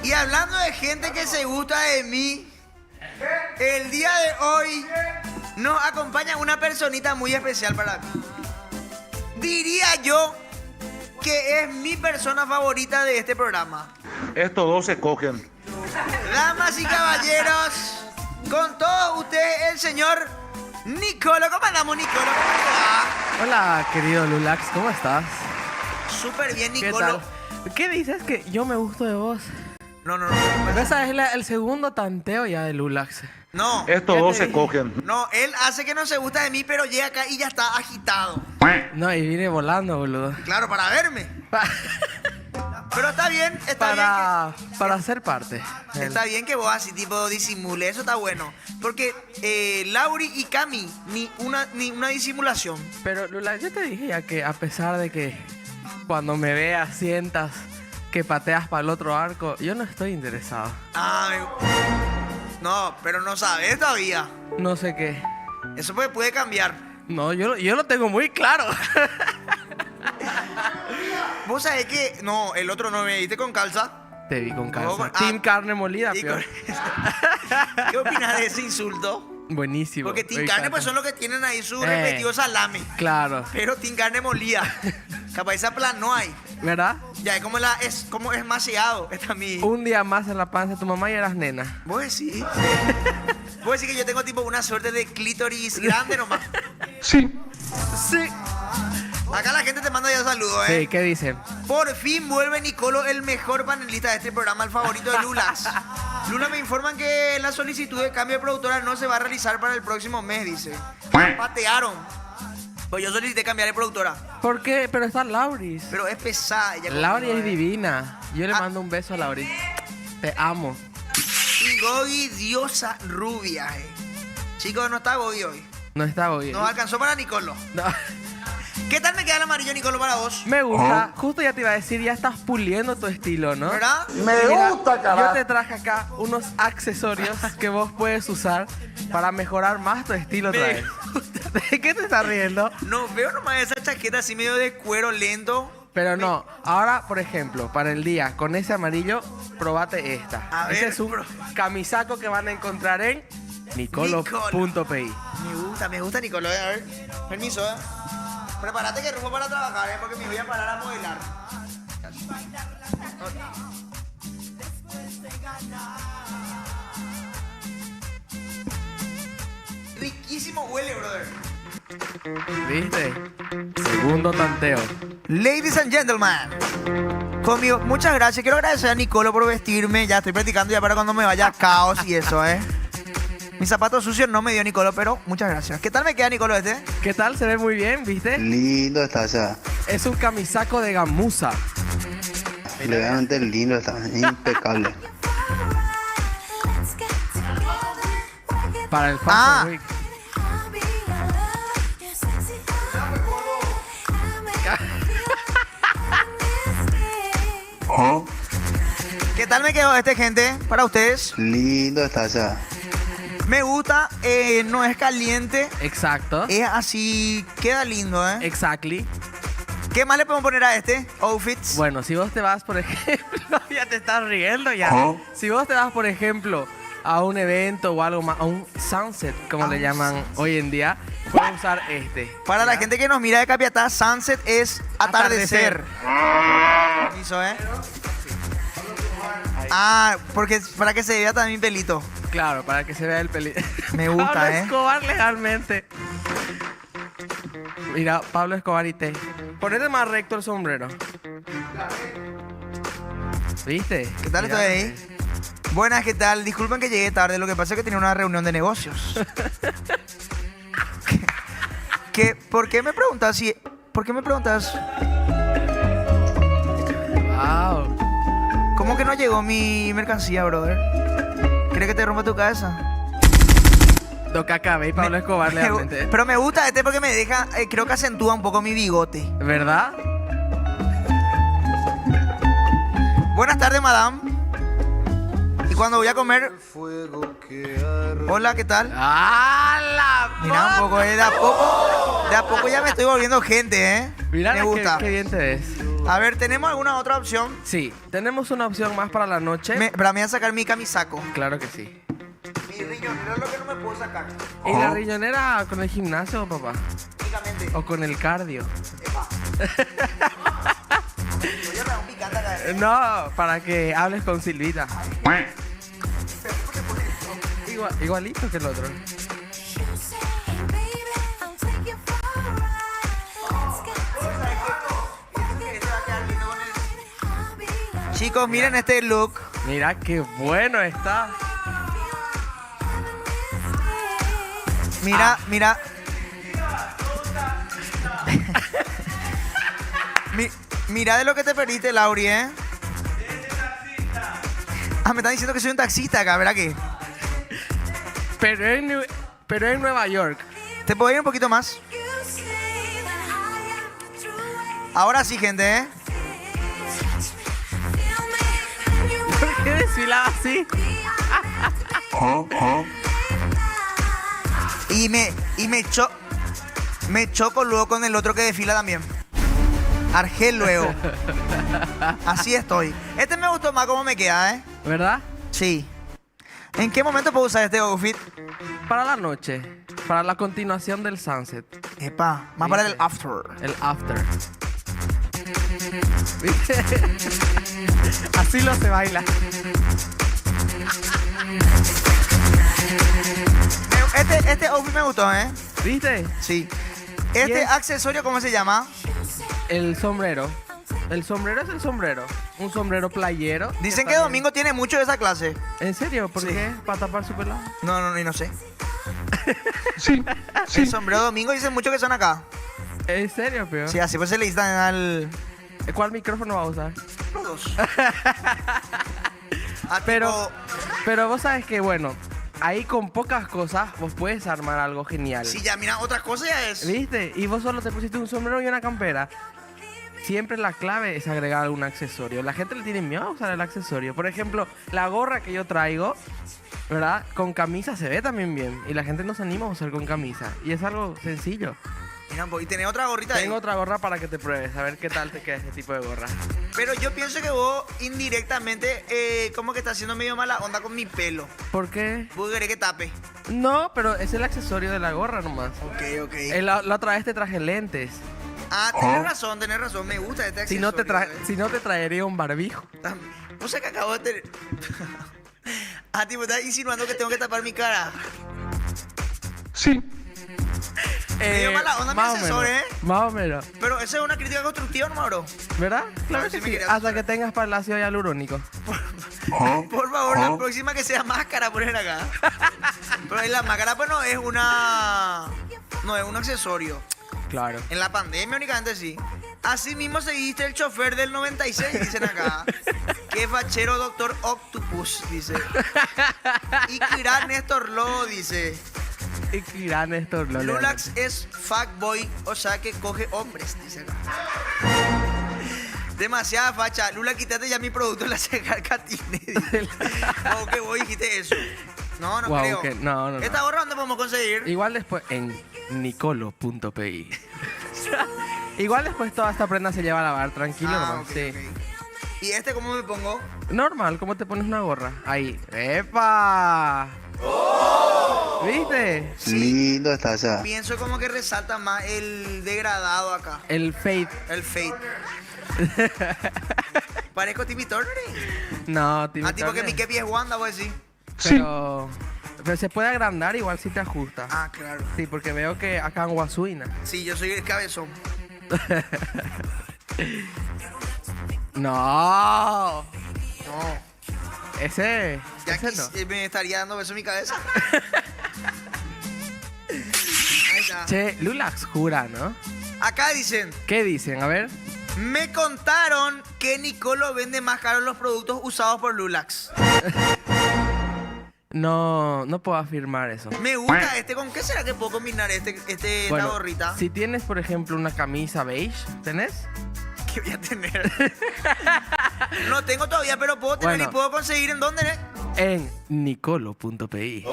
Y hablando de gente que se gusta de mí, el día de hoy nos acompaña una personita muy especial para mí. Diría yo que es mi persona favorita de este programa. Estos dos se cogen. Damas y caballeros, con todos ustedes el señor Nicolo. ¿Cómo andamos, Nicolo? ¿Cómo te va? Hola, querido Lulax, ¿cómo estás? Súper bien, ¿Qué Nicolo. tal? ¿Qué dices? ¿Que yo me gusto de vos? No. Esa es el segundo tanteo ya de Lulax. No. Estos dos se cogen. No, él hace que no se gusta de mí, pero llega acá y ya está agitado. No, y vine volando, boludo. Claro, para verme. Pero está bien Para ser parte. está bien que vos así tipo disimule, eso está bueno. Porque Lauri y Cami, ni una disimulación. Pero Lula, yo te dije ya que a pesar de que cuando me veas sientas que pateas para el otro arco, yo no estoy interesado. Ay, no, pero no sabes todavía. No sé qué. Eso puede cambiar. No, yo lo tengo muy claro. Vos sabés que... No, el otro no me viste con calza. Te vi con No, calza. Team carne molida, y peor. ¿Qué opinas de ese insulto? Buenísimo. Porque Team me Carne encanta. pues son los que tienen ahí su respectivo salame. Claro. Pero Team Carne molía. Capaz esa plan no hay. ¿Verdad? Ya, es como es maseado. Esta mi... Un día más en la panza de tu mamá y eras nena. Vos decís. Vos decís que yo tengo tipo una suerte de clítoris grande nomás. Sí. Sí. Acá la gente te manda ya saludos, Sí, ¿qué dicen? Por fin vuelve Nicolo, el mejor panelista de este programa, el favorito de Lulas. Lula, me informan que la solicitud de cambio de productora no se va a realizar para el próximo mes, dice. Patearon. Pues yo solicité cambiar de productora. ¿Por qué? Pero está Lauris. Pero es pesada. Ella Lauris conmigo, es divina. Yo le mando un beso a Lauris. Te amo. Y Gogi, diosa rubia, Chicos, no está Gogi hoy. No está hoy. Nos alcanzó para Nicolo. No. ¿Qué tal me queda el amarillo, Nicolo, para vos? Me gusta. Justo ya te iba a decir, ya estás puliendo tu estilo, ¿no? ¿Verdad? Me gusta, carajo. Yo te traje acá unos accesorios que vos puedes usar para mejorar más tu estilo otra vez. ¿De qué te estás riendo? No, veo nomás esa chaqueta así medio de cuero lento. Pero no, ahora, por ejemplo, para el día, con ese amarillo, probate esta. A Este ver, es un camisaco que van a encontrar en nicolo.pi. Me gusta, Nicolo. A ver, permiso, Prepárate que rumbo para trabajar, porque me voy a parar a modelar. Riquísimo huele, brother. ¿Viste? Segundo tanteo. Ladies and gentlemen, conmigo, muchas gracias. Quiero agradecer a Nicolo por vestirme. Ya estoy practicando ya para cuando me vaya a caos y eso, Mis zapatos sucios no me dio Nicolo, pero muchas gracias. ¿Qué tal me queda, Nicolo, este? ¿Qué tal? Se ve muy bien, ¿viste? Lindo está, o sea, Es un camisaco de gamuza. realmente lindo está, impecable. Para el Fashion Week. ¿Qué tal me quedó este, gente? Para ustedes. Lindo está, o sea. Me gusta, no es caliente. Exacto. Es así, queda lindo, Exactly. ¿Qué más le podemos poner a este? Outfits. Bueno, si vos te vas, por ejemplo, ya te estás riendo ya. Si vos te vas, por ejemplo, a un evento o algo más, a un sunset, como le llaman hoy en día, puedes usar este. Para la gente que nos mira de Capiatá, sunset es atardecer. Permiso, porque para que se vea también pelito. Claro, para que se vea el pelito. Me gusta, Pablo Escobar legalmente. Mira, Pablo Escobar y te. Ponete más recto el sombrero. ¿Viste? ¿Qué tal estoy ahí? Buenas, ¿qué tal? Disculpen que llegué tarde, lo que pasa es que tenía una reunión de negocios. ¿Por qué me preguntas si... ¿Por qué me preguntas? Wow. ¿Cómo que no llegó mi mercancía, brother? ¿Quieres que te rompa tu cabeza? Toca acá, y Pablo Escobar legalmente. Pero me gusta este porque me deja... creo que acentúa un poco mi bigote. ¿Verdad? Buenas tardes, madame. Y cuando voy a comer... Hola, ¿qué tal? Mira un poco, de a poco ya me estoy volviendo gente, Mira, me gusta. Qué bien te ves. A ver, ¿tenemos alguna otra opción? Sí, tenemos una opción más para la noche. Pero me voy a sacar mi camisaco. Claro que sí. Mi riñonera es lo que no me puedo sacar. ¿Y la riñonera con el gimnasio, papá? Únicamente. ¿O con el cardio? Yo me un picante acá. No, para que hables con Silvita. Igualito que el otro. Chicos, miren este look. Mira qué bueno está. Mira. Mira de lo que te perdiste, Lauri, Ah, me están diciendo que soy un taxista acá, ¿verdad que? Pero en Nueva York. ¿Te puedo ir un poquito más? Ahora sí, gente, ¿eh? ¿Por qué desfilaba así? Y me choco luego con el otro que desfila también. Argel luego. Así estoy. Este me gustó más cómo me queda, ¿eh? ¿Verdad? Sí. ¿En qué momento puedo usar este outfit? Para la noche. Para la continuación del sunset. Epa, más para el after. El after. ¿Viste? Así lo se baila. Este outfit me gustó, ¿eh? ¿Viste? Sí. Este accesorio, ¿cómo se llama? El sombrero. El sombrero es el sombrero. Un sombrero playero. Dicen que Domingo tiene mucho de esa clase. ¿En serio? ¿Por Sí. qué? ¿Para tapar su pelado? No sé. Sí. El sombrero Domingo dicen mucho que son acá. ¿En serio, peor? Sí, así pues se le dicen al... ¿Cuál micrófono va a usar? Los dos. Pero vos sabes que, bueno, ahí con pocas cosas vos puedes armar algo genial. Sí, ya mira, otras cosas ya es. ¿Viste? Y vos solo te pusiste un sombrero y una campera. Siempre la clave es agregar algún accesorio. La gente le tiene miedo a usar el accesorio. Por ejemplo, la gorra que yo traigo, ¿verdad? Con camisa se ve también bien. Y la gente no se anima a usar con camisa. Y es algo sencillo. Mira, y tenés otra gorrita ahí. Tengo otra gorra para que te pruebes. A ver qué tal te queda este tipo de gorra. Pero yo pienso que vos indirectamente como que estás haciendo medio mala onda con mi pelo. ¿Por qué? Vos querés que tape. No, pero es el accesorio de la gorra nomás. Ok. La otra vez te traje lentes. Ah, tenés razón. Me gusta este Si accesorio. no te traería un barbijo. O sea que acabo de tener... Ah, tipo, estás insinuando que tengo que tapar mi cara. Sí. Medio mala onda mi asesor, ¿eh? Más o menos. Pero eso es una crítica constructiva, ¿no, Mauro? ¿Verdad? Claro No, que sí me sí. querías Hasta asustar. que tengas para el ácido hialurónico. Por favor, la próxima que sea máscara, poner acá. Pero ahí la máscara, pues no es una... No es un accesorio. Claro. En la pandemia únicamente sí. Así mismo seguiste el chofer del 96, dicen acá. Qué fachero Doctor Octopus, dice. Y Kirán Néstor Lo, dice. Y Kirán Néstor Lo. Lulax es fuckboy, o sea que coge hombres, dice acá. Demasiada facha. Lula, quítate ya mi producto en la Carcatine. ¿O que vos dijiste eso? No, no Wow, creo. que- no. ¿Esta gorra dónde podemos conseguir? Igual después en nicolo.pi. Igual después toda esta prenda se lleva a lavar, tranquilo nomás. Ok, Sí. ok. ¿Y este cómo me pongo? Normal, ¿cómo te pones una gorra? Ahí. ¡Epa! ¿Viste? Lindo está esa. Pienso como que resalta más el degradado acá. El fade. El fade. Parezco Timmy Turner. No, Timmy Ah, tipo que Turner. mi kepi es Wanda, voy a decir. Pero se puede agrandar igual si te ajusta. Ah, claro. Sí, porque veo que acá en Guasuina. Sí, yo soy el cabezón. No. No. Ese Ya no. me estaría dando beso en mi cabeza. Ahí está. Che, Lulax jura, ¿no? Acá dicen, ¿Qué dicen? A ver. me contaron que Nicolo vende más caros los productos usados por Lulax. No puedo afirmar eso. Me gusta este. ¿Con qué será que puedo combinar esta Bueno, gorrita? si tienes, por ejemplo, una camisa beige, ¿tenés? ¿Qué voy a tener? No tengo todavía, pero puedo tener Bueno. y puedo conseguir en dónde. En nicolo.pi.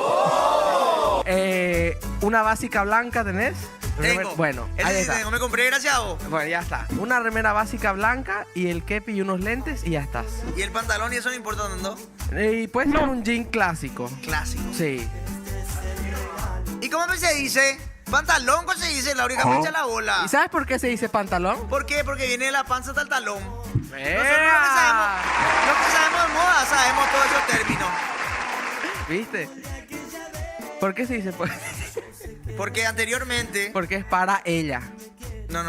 Una básica blanca, ¿tenés? Tengo. Bueno, Ese ahí sí está. tengo, me compré, gracias a vos. Bueno, ya está. Una remera básica blanca y el kepi y unos lentes y ya estás. Y el pantalón y eso no importa tanto. Y puedes ser un jean clásico. Clásico. Sí. ¿Y cómo se dice? Pantalón, ¿cómo se dice? La única fecha la bola. ¿Y sabes por qué se dice pantalón? ¿Por qué? Porque viene de la panza hasta el talón. Nosotros los ¡Ea! que sabemos de moda, sabemos todos esos términos. ¿Viste? ¿Por qué se dice? Porque anteriormente... Porque es para ella. No.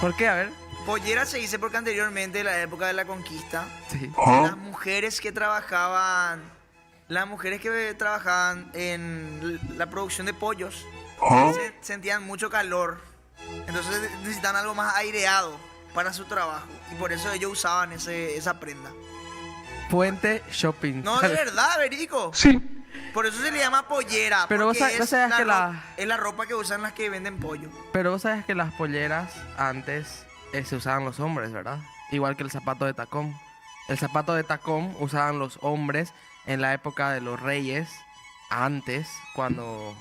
¿Por qué? A ver. Pollera se dice porque anteriormente, en la época de la conquista, Sí. las mujeres que trabajaban en la producción de pollos sentían mucho calor. Entonces necesitaban algo más aireado para su trabajo. Y por eso ellos usaban esa prenda. Puente Shopping. No, de verdad, Verico. Sí. Por eso se le llama pollera. Pero vos porque no sabías que es la ropa que usan las que venden pollo. Pero vos sabes que las polleras antes se usaban los hombres, ¿verdad? Igual que el zapato de tacón. El zapato de tacón usaban los hombres en la época de los reyes, antes, cuando...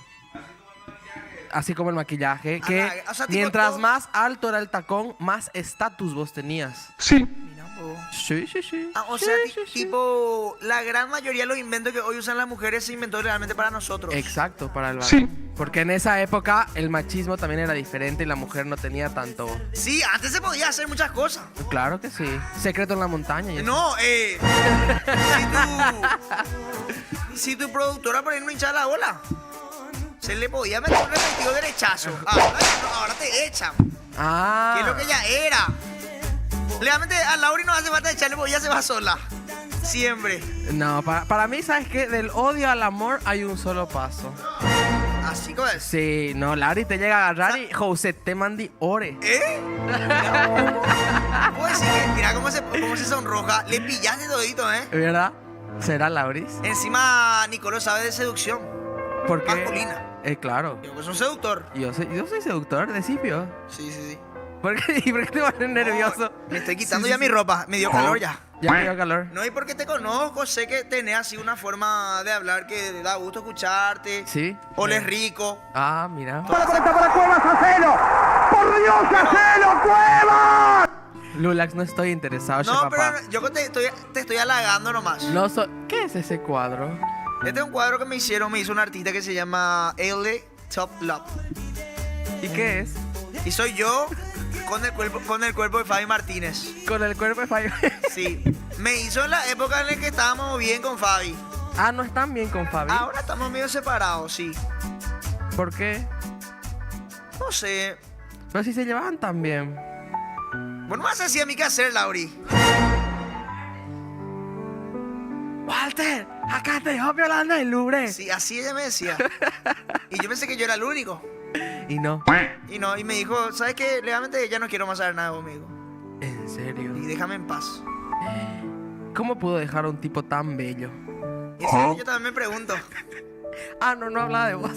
Así como el maquillaje, que Ajá, o sea, tipo mientras todo- más alto era el tacón, más estatus vos tenías. Mira, po. Sí, sí, sí. O sea, tipo, la gran mayoría de los inventos que hoy usan las mujeres se inventó realmente para nosotros. Exacto, para el varón. Porque en esa época el machismo también era diferente y la mujer no tenía tanto... Sí, antes se podía hacer muchas cosas. Claro que sí. Secreto en la montaña. y eso. No, si tu productora por ahí no hinchaba la bola, se le podía meter un respectivo derechazo. Ahora te echan. Ah. Que es lo que ella era. Realmente a Lauri no hace falta echarle porque ella se va sola. Siempre. No, para mí, ¿sabes qué? Del odio al amor hay un solo paso. Así como es. Sí, no, Lauri te llega a agarrar y José te mandi ore. Puedo decir que mira cómo se sonroja. Le pillaste todito, ¿eh? ¿Verdad? ¿Será Lauris? Encima Nicolo sabe de seducción. ¿Por qué? Masculina. Claro. Yo pues un seductor. Yo soy seductor de Cipio. Sí, sí, sí. ¿Por qué? ¿Y por qué te pones nervioso? Me estoy quitando ya mi ropa. Me dio calor ya. Ya me dio calor. No, y porque te conozco, sé que tenés así una forma de hablar que da gusto escucharte. Sí. Oles rico. Ah, mira. ¡Para Cuevas, hacelo! ¡Por Dios, hacelo, Cuevas! Lulax, no estoy interesado, No, papá. pero yo te estoy halagando nomás. No ¿Qué es ese cuadro? Este es un cuadro que me hizo un artista que se llama L. Top Love. ¿Y qué es? Y soy yo con el cuerpo de Fabi Martínez. Con el cuerpo de Fabi. Sí. Me hizo en la época en la que estábamos bien con Fabi. Ah, no están bien con Fabi. Ahora estamos medio separados, sí. ¿Por qué? No sé. Pero si se llevaban tan bien. Bueno, más así a mí qué hacer, Lauri. Walter, acá te dejó violando el Louvre. Sí, así ella me decía. Y yo pensé que yo era el único. Y no. Y me dijo, ¿sabes qué? Realmente ya no quiero más saber nada conmigo. ¿En serio? Y déjame en paz. ¿Cómo pudo dejar a un tipo tan bello? Y eso es lo que yo también me pregunto. Ah, no hablaba de vos.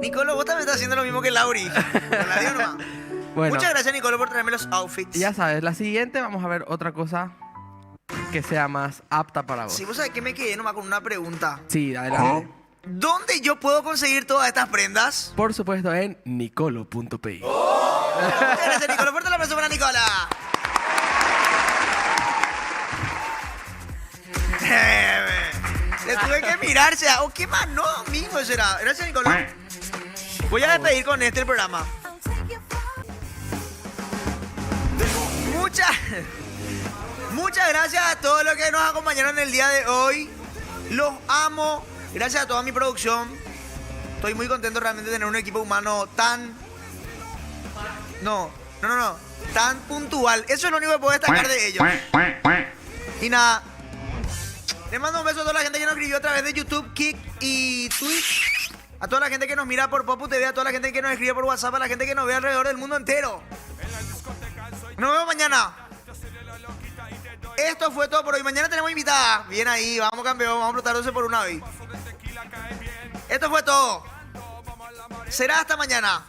Nicolo, vos también estás haciendo lo mismo que Lauri. Con la digo nomás. Bueno, Muchas gracias, Nicolo, por traerme los outfits. ya sabes, la siguiente vamos a ver otra cosa que sea más apta para vos. Sí, vos sabés que me quedé nomás con una pregunta. Sí, adelante. ¿Dónde yo puedo conseguir todas estas prendas? Por supuesto, en nicolo.pi. Muchas gracias, Nicolo. Fuerte el aplauso para Nicola. Le tuve que mirarse. ¿O qué más? No, mismo será. Gracias, Nicolo. Voy a despedir con el programa. Muchas gracias a todos los que nos acompañaron el día de hoy. Los amo. Gracias a toda mi producción. Estoy muy contento realmente de tener un equipo humano tan... No. Tan puntual. Eso es lo único que puedo destacar de ellos. Y nada. Les mando un beso a toda la gente que nos escribió a través de YouTube, Kick y Twitch. A toda la gente que nos mira por Popu TV, a toda la gente que nos escribe por WhatsApp, a la gente que nos ve alrededor del mundo entero. Nos vemos mañana. Esto fue todo por hoy. Mañana tenemos invitada. Bien ahí, vamos campeón, vamos a explotar 12 por una hoy. Esto fue todo. Será hasta mañana.